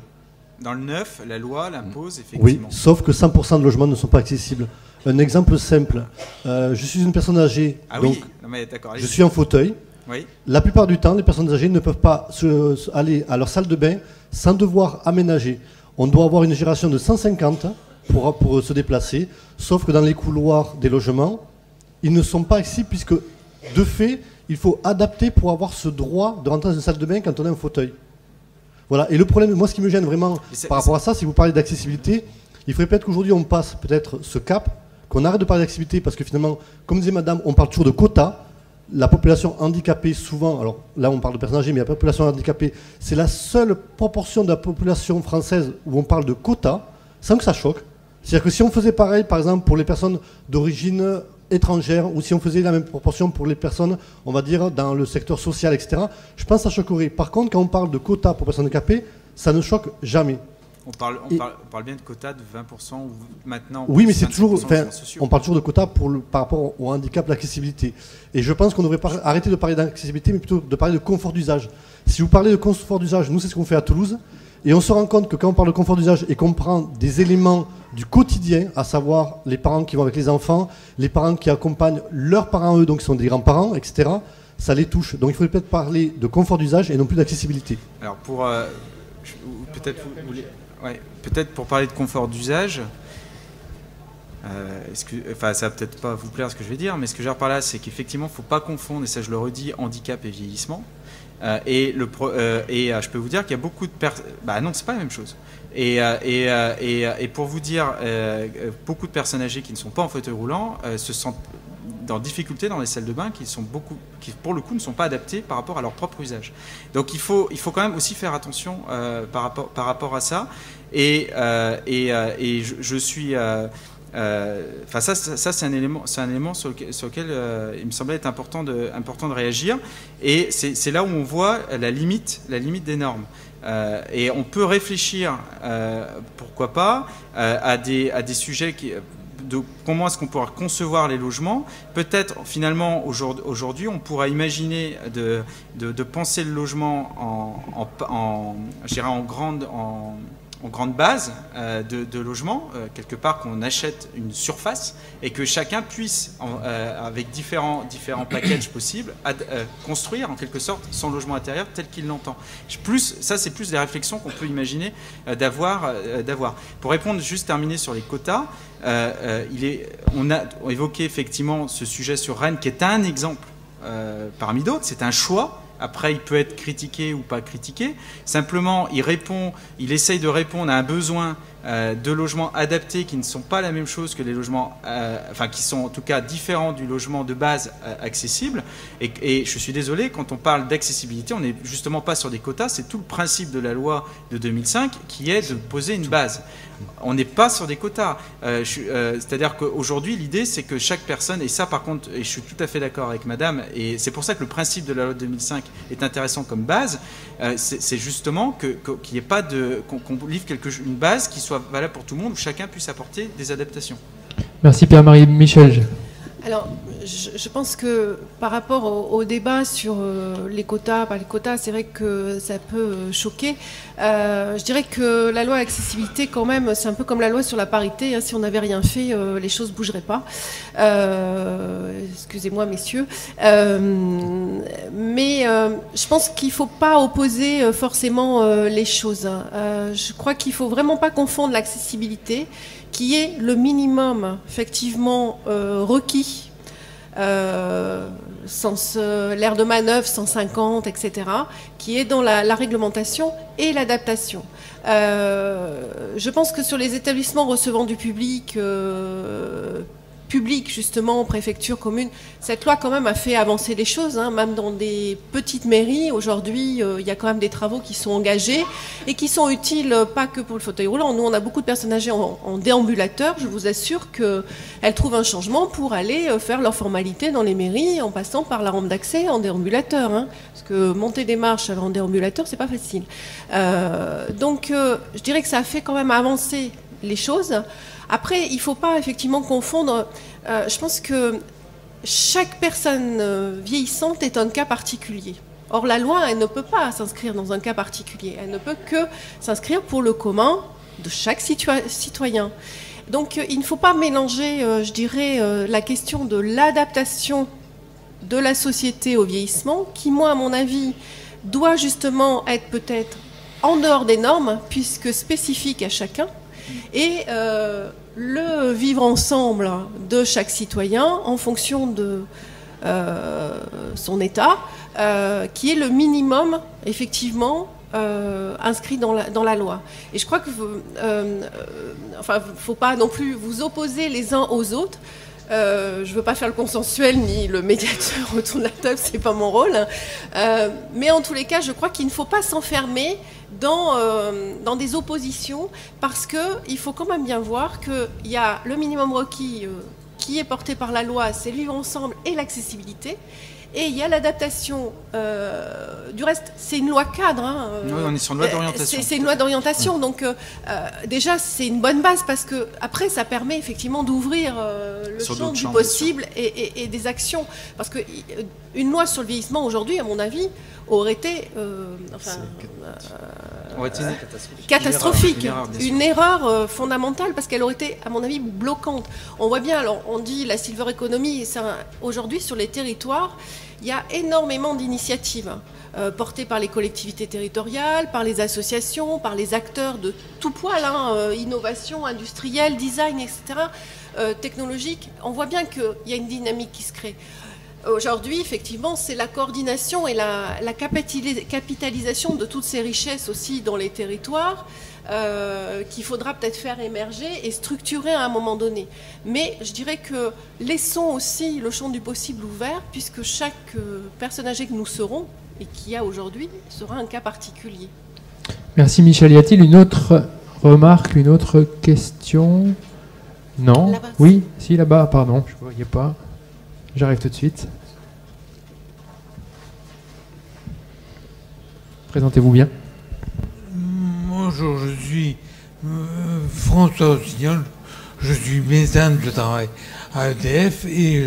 Dans le neuf, la loi l'impose effectivement. Oui, sauf que 100% de logements ne sont pas accessibles. Un exemple simple, je suis une personne âgée, donc oui, non, mais je suis en fauteuil. Oui. La plupart du temps, les personnes âgées ne peuvent pas aller à leur salle de bain sans devoir aménager. On doit avoir une génération de 150 pour se déplacer, sauf que dans les couloirs des logements, ils ne sont pas accessibles puisque, de fait, il faut adapter pour avoir ce droit de rentrer dans une salle de bain quand on a un fauteuil. Voilà. Et le problème, moi, ce qui me gêne vraiment par rapport à ça, si vous parlez d'accessibilité, il faudrait peut-être qu'aujourd'hui on passe peut-être ce cap, qu'on arrête de parler d'accessibilité parce que finalement, comme disait madame, on parle toujours de quotas. La population handicapée, souvent, alors là on parle de personnes âgées, mais la population handicapée, c'est la seule proportion de la population française où on parle de quotas, sans que ça choque. C'est-à-dire que si on faisait pareil, par exemple, pour les personnes d'origine étrangère, ou si on faisait la même proportion pour les personnes, on va dire, dans le secteur social, etc., je pense que ça choquerait. Par contre, quand on parle de quotas pour personnes handicapées, ça ne choque jamais. On parle bien de quotas de 20% ou maintenant. Oui, mais c'est toujours. On parle toujours de quotas par rapport au handicap, l'accessibilité. Et je pense qu'on devrait arrêter de parler d'accessibilité, mais plutôt de parler de confort d'usage. Si vous parlez de confort d'usage, nous, c'est ce qu'on fait à Toulouse. Et on se rend compte que quand on parle de confort d'usage et qu'on prend des éléments du quotidien, à savoir les parents qui vont avec les enfants, les parents qui accompagnent leurs parents, eux, donc qui sont des grands-parents, etc., ça les touche. Donc il faudrait peut-être parler de confort d'usage et non plus d'accessibilité. Alors peut-être pour parler de confort d'usage, ça va peut-être pas vous plaire ce que je vais dire, mais ce que je veux dire par là, c'est qu'effectivement, il ne faut pas confondre, et ça je le redis, handicap et vieillissement. Je peux vous dire qu'il y a beaucoup de personnes... Bah non, c'est pas la même chose. Et pour vous dire, beaucoup de personnes âgées qui ne sont pas en fauteuil roulant se sentent en difficulté dans les salles de bain qui pour le coup ne sont pas adaptées par rapport à leur propre usage. Donc il faut quand même aussi faire attention par rapport à ça. Je suis... ça c'est un élément sur lequel il me semblait être important de réagir, et c'est là où on voit la limite des normes. Et on peut réfléchir, pourquoi pas, à des sujets de comment est-ce qu'on pourra concevoir les logements. Peut-être finalement aujourd'hui on pourra imaginer de penser le logement en grande base de logement, quelque part qu'on achète une surface et que chacun puisse, avec différents packages possibles, construire en quelque sorte son logement intérieur tel qu'il l'entend. Ça, c'est plus des réflexions qu'on peut imaginer d'avoir. Pour répondre, juste terminer sur les quotas, on a évoqué effectivement ce sujet sur Rennes qui est un exemple parmi d'autres, c'est un choix. Après, il peut être critiqué ou pas critiqué. Simplement, il essaye de répondre à un besoin de logements adaptés qui ne sont pas la même chose que les logements, qui sont en tout cas différents du logement de base accessible. Et je suis désolé, quand on parle d'accessibilité, on n'est justement pas sur des quotas. C'est tout le principe de la loi de 2005 qui est de poser une base. On n'est pas sur des quotas. C'est-à-dire qu'aujourd'hui, l'idée, c'est que chaque personne, et ça par contre, et je suis tout à fait d'accord avec madame, et c'est pour ça que le principe de la loi de 2005 est intéressant comme base, c'est justement qu'il n'y ait pas qu'on livre une base qui soit valable pour tout le monde, où chacun puisse apporter des adaptations. Merci Pierre-Marie. Michel. Alors, je pense que par rapport au débat sur les quotas, c'est vrai que ça peut choquer. Je dirais que la loi accessibilité, quand même, c'est un peu comme la loi sur la parité. Hein, si on n'avait rien fait, les choses ne bougeraient pas. Excusez-moi, messieurs. Mais je pense qu'il ne faut pas opposer forcément les choses. Je crois qu'il ne faut vraiment pas confondre l'accessibilité, qui est le minimum effectivement requis sens l'aire de manœuvre 150, etc., qui est dans la réglementation et l'adaptation. Je pense que sur les établissements recevant du public, justement, préfecture, commune, cette loi quand même a fait avancer les choses, hein. Même dans des petites mairies, aujourd'hui, il y a quand même des travaux qui sont engagés et qui sont utiles pas que pour le fauteuil roulant. Nous, on a beaucoup de personnes âgées en déambulateur. Je vous assure qu'elles trouvent un changement pour aller faire leurs formalités dans les mairies en passant par la rampe d'accès en déambulateur, hein. Parce que monter des marches en déambulateur, c'est pas facile. Donc, je dirais que ça a fait quand même avancer les choses. Après, il ne faut pas effectivement confondre. Je pense que chaque personne vieillissante est un cas particulier. Or, la loi, elle ne peut pas s'inscrire dans un cas particulier. Elle ne peut que s'inscrire pour le commun de chaque citoyen. Donc, il ne faut pas mélanger, je dirais, la question de l'adaptation de la société au vieillissement, qui, moi, à mon avis, doit justement être peut-être en dehors des normes, puisque spécifique à chacun, et le vivre ensemble de chaque citoyen en fonction de son état, qui est le minimum, effectivement, inscrit dans la loi. Et je crois que faut pas non plus vous opposer les uns aux autres. Je ne veux pas faire le consensuel ni le médiateur autour de la table, c'est pas mon rôle. Mais en tous les cas, je crois qu'il ne faut pas s'enfermer dans des oppositions, parce qu'il faut quand même bien voir qu'il y a le minimum requis qui est porté par la loi, c'est le vivre ensemble et l'accessibilité. Et il y a l'adaptation. Du reste, c'est une loi cadre. Hein, oui, on est sur une loi d'orientation. C'est une loi d'orientation. Donc, déjà, c'est une bonne base, parce que après, ça permet effectivement d'ouvrir le champ du possible et des actions. Parce qu'une loi sur le vieillissement aujourd'hui, à mon avis, aurait été catastrophique. Une erreur fondamentale, parce qu'elle aurait été, à mon avis, bloquante. On voit bien, alors on dit la silver economy, aujourd'hui sur les territoires, il y a énormément d'initiatives portées par les collectivités territoriales, par les associations, par les acteurs de tout poil, hein, innovation industrielle, design, etc., technologique. On voit bien qu'il y a une dynamique qui se crée. Aujourd'hui, effectivement, c'est la coordination et la capitalisation de toutes ces richesses aussi dans les territoires qu'il faudra peut-être faire émerger et structurer à un moment donné. Mais je dirais que laissons aussi le champ du possible ouvert, puisque chaque personne âgée que nous serons, et qu'il y a aujourd'hui, sera un cas particulier. Merci Michel. Y a-t-il une autre remarque, une autre question? Non? Là-bas, oui? Si, là-bas, pardon, je ne voyais pas. J'arrive tout de suite. Présentez-vous bien. Bonjour, je suis François Ossignol, je suis médecin de travail à EDF, et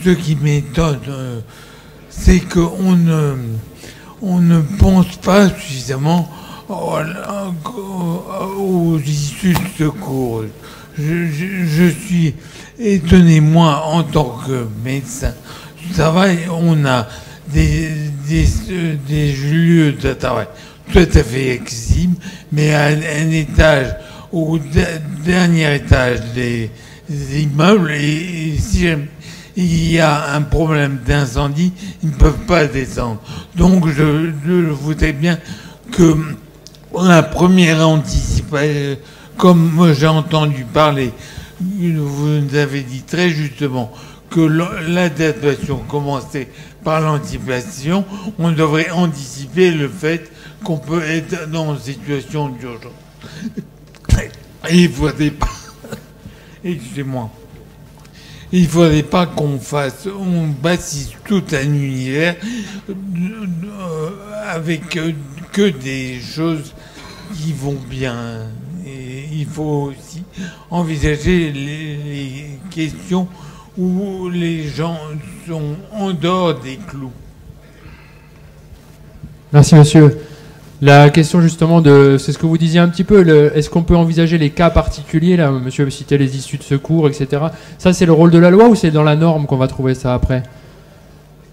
ce qui m'étonne, c'est qu'on ne pense pas suffisamment aux issues de secours. Je suis étonné, moi, en tant que médecin du travail, on a des lieux de travail tout à fait accessibles, mais à un étage, au dernier étage des immeubles, et si il y a un problème d'incendie, ils ne peuvent pas descendre. Donc je voudrais bien que la première anticipation, comme j'ai entendu parler, vous nous avez dit très justement que l'adaptation commençait par l'anticipation, on devrait anticiper le fait qu'on peut être dans une situation d'urgence. Et il ne faudrait pas, excusez-moi, il ne faudrait pas on bâtisse tout un univers avec que des choses qui vont bien. Et il faut aussi envisager les questions où les gens sont en dehors des clous. Merci monsieur. La question justement c'est ce que vous disiez un petit peu, est-ce qu'on peut envisager les cas particuliers, là, monsieur citait les issues de secours, etc. Ça, c'est le rôle de la loi ou c'est dans la norme qu'on va trouver ça après?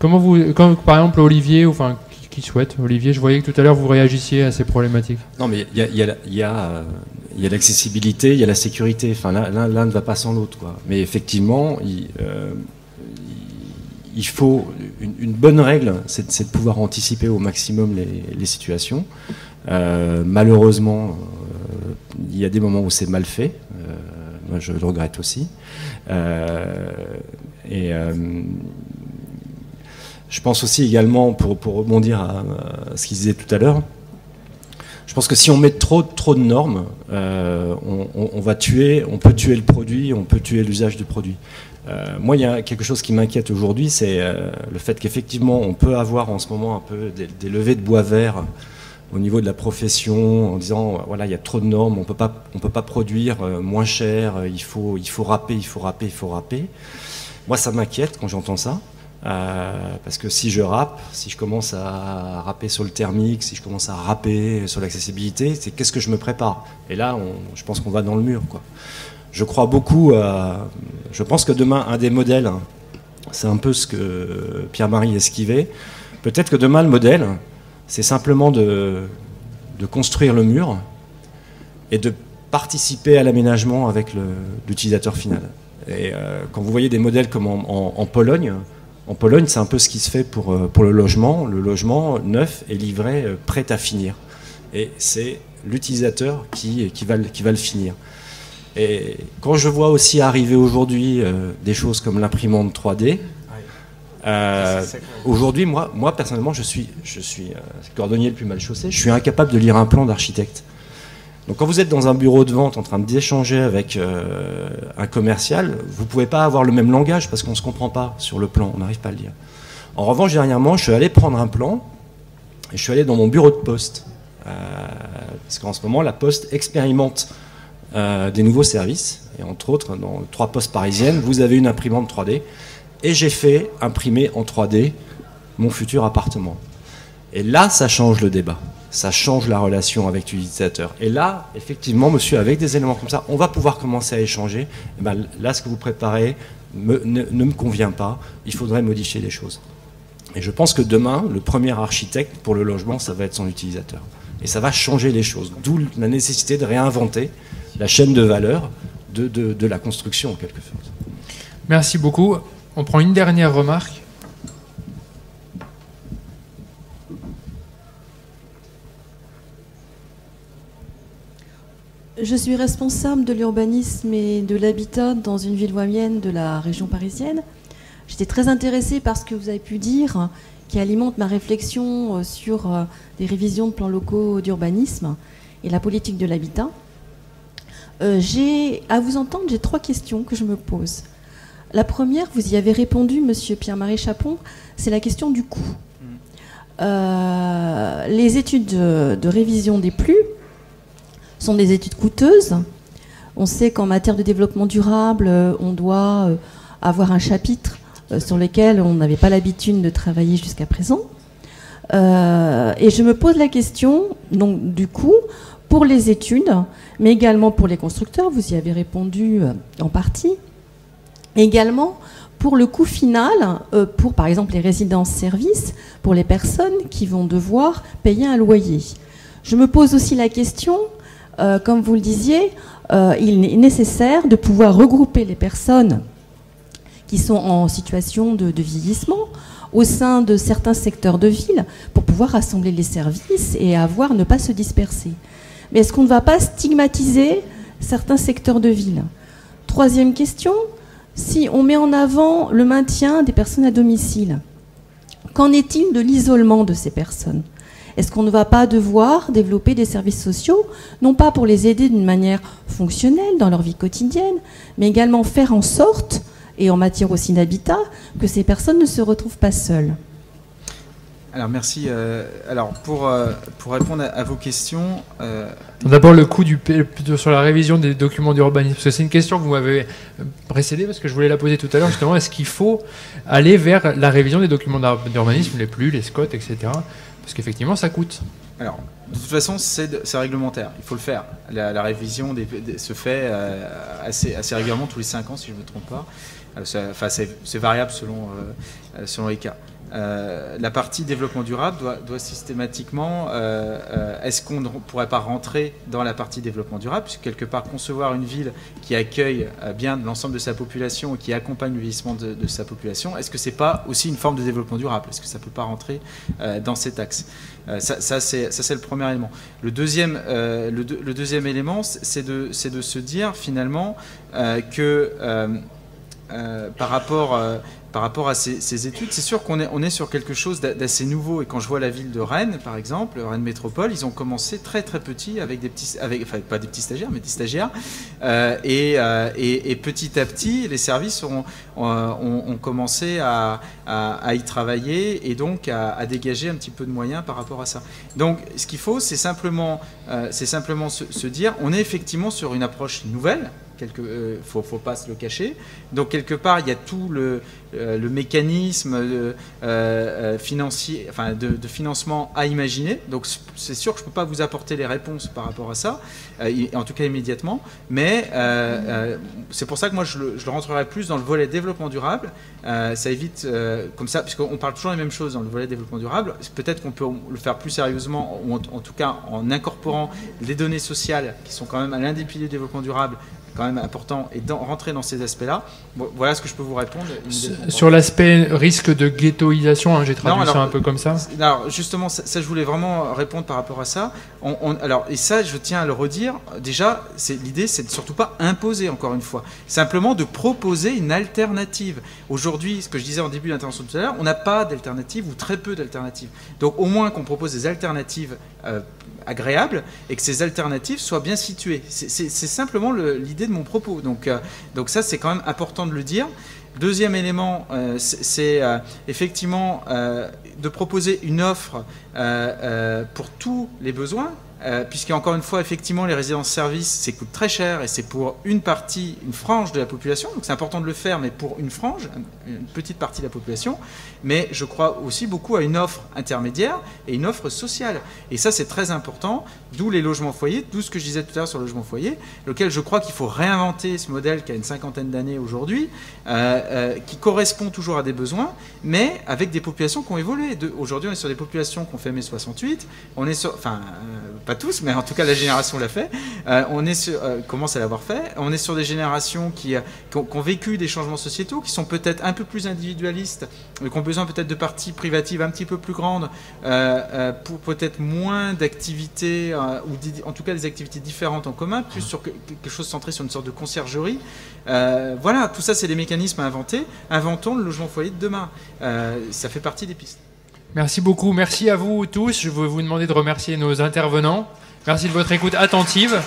Comme par exemple Olivier, ou enfin qui souhaite, Olivier, je voyais que tout à l'heure vous réagissiez à ces problématiques. Non, mais il y a l'accessibilité, il y a la sécurité. Enfin, l'un ne va pas sans l'autre, quoi. Mais effectivement, il faut une bonne règle, c'est de pouvoir anticiper au maximum les situations. Malheureusement, il y a des moments où c'est mal fait. Moi, je le regrette aussi. Je pense aussi également, pour rebondir à ce qu'il disait tout à l'heure, je pense que si on met trop de normes, on peut tuer le produit, on peut tuer l'usage du produit. Moi, il y a quelque chose qui m'inquiète aujourd'hui, c'est le fait qu'effectivement, on peut avoir en ce moment un peu des levées de bois vert au niveau de la profession, en disant voilà, il y a trop de normes, on peut pas produire moins cher, il faut râper. Moi, ça m'inquiète quand j'entends ça. Parce que si je commence à râper sur le thermique, si je commence à râper sur l'accessibilité, c'est qu'est-ce que je me prépare? Et là, je pense qu'on va dans le mur, quoi. Je crois beaucoup je pense que demain, un des modèles, c'est un peu ce que Pierre-Marie esquivait. Peut-être que demain, le modèle, c'est simplement de construire le mur et de participer à l'aménagement avec l'utilisateur final. Et quand vous voyez des modèles comme en Pologne, c'est un peu ce qui se fait pour le logement. Le logement neuf est livré prêt à finir. Et c'est l'utilisateur qui va le finir. Et quand je vois aussi arriver aujourd'hui des choses comme l'imprimante 3D, aujourd'hui, moi personnellement, je suis cordonnier le plus mal chaussé, je suis incapable de lire un plan d'architecte. Donc quand vous êtes dans un bureau de vente en train d'échanger avec un commercial, vous ne pouvez pas avoir le même langage parce qu'on ne se comprend pas sur le plan, on n'arrive pas à le lire. En revanche, dernièrement, je suis allé prendre un plan et je suis allé dans mon bureau de poste. Parce qu'en ce moment, la Poste expérimente des nouveaux services. Et entre autres, dans 3 postes parisiennes, vous avez une imprimante 3D. Et j'ai fait imprimer en 3D mon futur appartement. Et là, ça change le débat. Ça change la relation avec l'utilisateur. Et là, effectivement, monsieur, avec des éléments comme ça, on va pouvoir commencer à échanger. Et ben, là, ce que vous préparez ne me convient pas. Il faudrait modifier les choses. Et je pense que demain, le premier architecte pour le logement, ça va être son utilisateur. Et ça va changer les choses. D'où la nécessité de réinventer la chaîne de valeur de la construction, en quelque sorte. Merci beaucoup. On prend une dernière remarque. Je suis responsable de l'urbanisme et de l'habitat dans une ville moyenne de la région parisienne. J'étais très intéressée par ce que vous avez pu dire, qui alimente ma réflexion sur des révisions de plans locaux d'urbanisme et la politique de l'habitat. À vous entendre, j'ai 3 questions que je me pose. La première, vous y avez répondu, monsieur Pierre-Marie Chapon, c'est la question du coût. Les études de révision des PLU sont des études coûteuses. On sait qu'en matière de développement durable, on doit avoir un chapitre sur lequel on n'avait pas l'habitude de travailler jusqu'à présent. Et je me pose la question, donc, du coup, pour les études, mais également pour les constructeurs, vous y avez répondu en partie, également pour le coût final, pour par exemple les résidences-services, pour les personnes qui vont devoir payer un loyer. Je me pose aussi la question, comme vous le disiez, il est nécessaire de pouvoir regrouper les personnes qui sont en situation de vieillissement au sein de certains secteurs de ville pour pouvoir rassembler les services et ne pas se disperser. Mais est-ce qu'on ne va pas stigmatiser certains secteurs de ville? 3e question, si on met en avant le maintien des personnes à domicile, qu'en est-il de l'isolement de ces personnes? Est-ce qu'on ne va pas devoir développer des services sociaux, non pas pour les aider d'une manière fonctionnelle dans leur vie quotidienne, mais également faire en sorte, et en matière aussi d'habitat, que ces personnes ne se retrouvent pas seules? Alors merci. Alors pour répondre à vos questions... D'abord le coût sur la révision des documents d'urbanisme, parce que c'est une question que vous m'avez précédée, parce que je voulais la poser tout à l'heure, justement, est-ce qu'il faut aller vers la révision des documents d'urbanisme, les PLU, les SCOT, etc. Parce qu'effectivement ça coûte. Alors, de toute façon, c'est réglementaire, il faut le faire. La révision se fait assez régulièrement, tous les 5 ans si je ne me trompe pas. C'est variable selon les cas. la partie développement durable doit systématiquement, est-ce qu'on ne pourrait pas rentrer dans la partie développement durable, puisque quelque part concevoir une ville qui accueille bien l'ensemble de sa population et qui accompagne le vieillissement de sa population, est-ce que c'est pas aussi une forme de développement durable? Est-ce que ça peut pas rentrer dans cet axe? Ça c'est le premier élément. Le deuxième élément, c'est de se dire finalement que par rapport à ces études, c'est sûr qu'on est sur quelque chose d'assez nouveau. Et quand je vois la ville de Rennes, par exemple, Rennes Métropole, ils ont commencé très très petit avec enfin pas des petits stagiaires, mais des stagiaires. Et petit à petit, les services ont commencé à y travailler et donc à dégager un petit peu de moyens par rapport à ça. Donc, ce qu'il faut, c'est simplement se dire, on est effectivement sur une approche nouvelle. Faut pas se le cacher. Donc quelque part, il y a tout le mécanisme financier, enfin de financement à imaginer. Donc c'est sûr que je peux pas vous apporter les réponses par rapport à ça, en tout cas immédiatement. Mais c'est pour ça que moi je le rentrerai plus dans le volet développement durable. Ça évite comme ça, puisqu'on parle toujours les mêmes choses dans le volet développement durable. Peut-être qu'on peut le faire plus sérieusement, ou en tout cas en incorporant les données sociales qui sont quand même l'un des piliers du développement durable, quand même important, et rentrer dans ces aspects-là. Bon, voilà ce que je peux vous répondre. Sur l'aspect risque de ghettoisation, hein, j'ai traduit ça un peu comme ça. Alors justement, ça je voulais vraiment répondre par rapport à ça. Alors, et ça, je tiens à le redire. Déjà, l'idée, c'est de surtout pas imposer, encore une fois. Simplement de proposer une alternative. Aujourd'hui, ce que je disais en début d'intervention tout à l'heure, on n'a pas d'alternative ou très peu d'alternatives. Donc au moins qu'on propose des alternatives agréables et que ces alternatives soient bien situées. C'est simplement l'idée de mon propos. Donc ça, c'est quand même important de le dire. Deuxième élément, c'est effectivement de proposer une offre pour tous les besoins, puisqu'encore une fois, effectivement, les résidences-services, ça coûte très cher et c'est pour une frange de la population. Donc c'est important de le faire, mais pour une frange, une petite partie de la population. Mais je crois aussi beaucoup à une offre intermédiaire et une offre sociale. Et ça, c'est très important, d'où les logements foyers, d'où ce que je disais tout à l'heure sur le logement foyer, lequel je crois qu'il faut réinventer ce modèle qui a une cinquantaine d'années aujourd'hui, qui correspond toujours à des besoins, mais avec des populations qui ont évolué. Aujourd'hui, on est sur des populations qui ont fait mai 68, on est sur... Enfin, pas tous, mais en tout cas la génération l'a fait. On est commence à l'avoir fait. On est sur des générations qui ont vécu des changements sociétaux, qui sont peut-être un peu plus individualistes, mais qui ont besoin peut-être de parties privatives un petit peu plus grandes, pour peut-être moins d'activités, ou en tout cas des activités différentes en commun, plus sur quelque chose centré sur une sorte de conciergerie. Voilà, tout ça, c'est des mécanismes à inventer. Inventons le logement foyer de demain. Ça fait partie des pistes. Merci beaucoup. Merci à vous tous. Je veux vous demander de remercier nos intervenants. Merci de votre écoute attentive.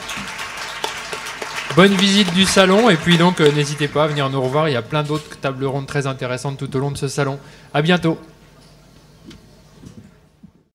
Bonne visite du salon. Et puis donc, n'hésitez pas à venir nous revoir. Il y a plein d'autres tables rondes très intéressantes tout au long de ce salon. À bientôt.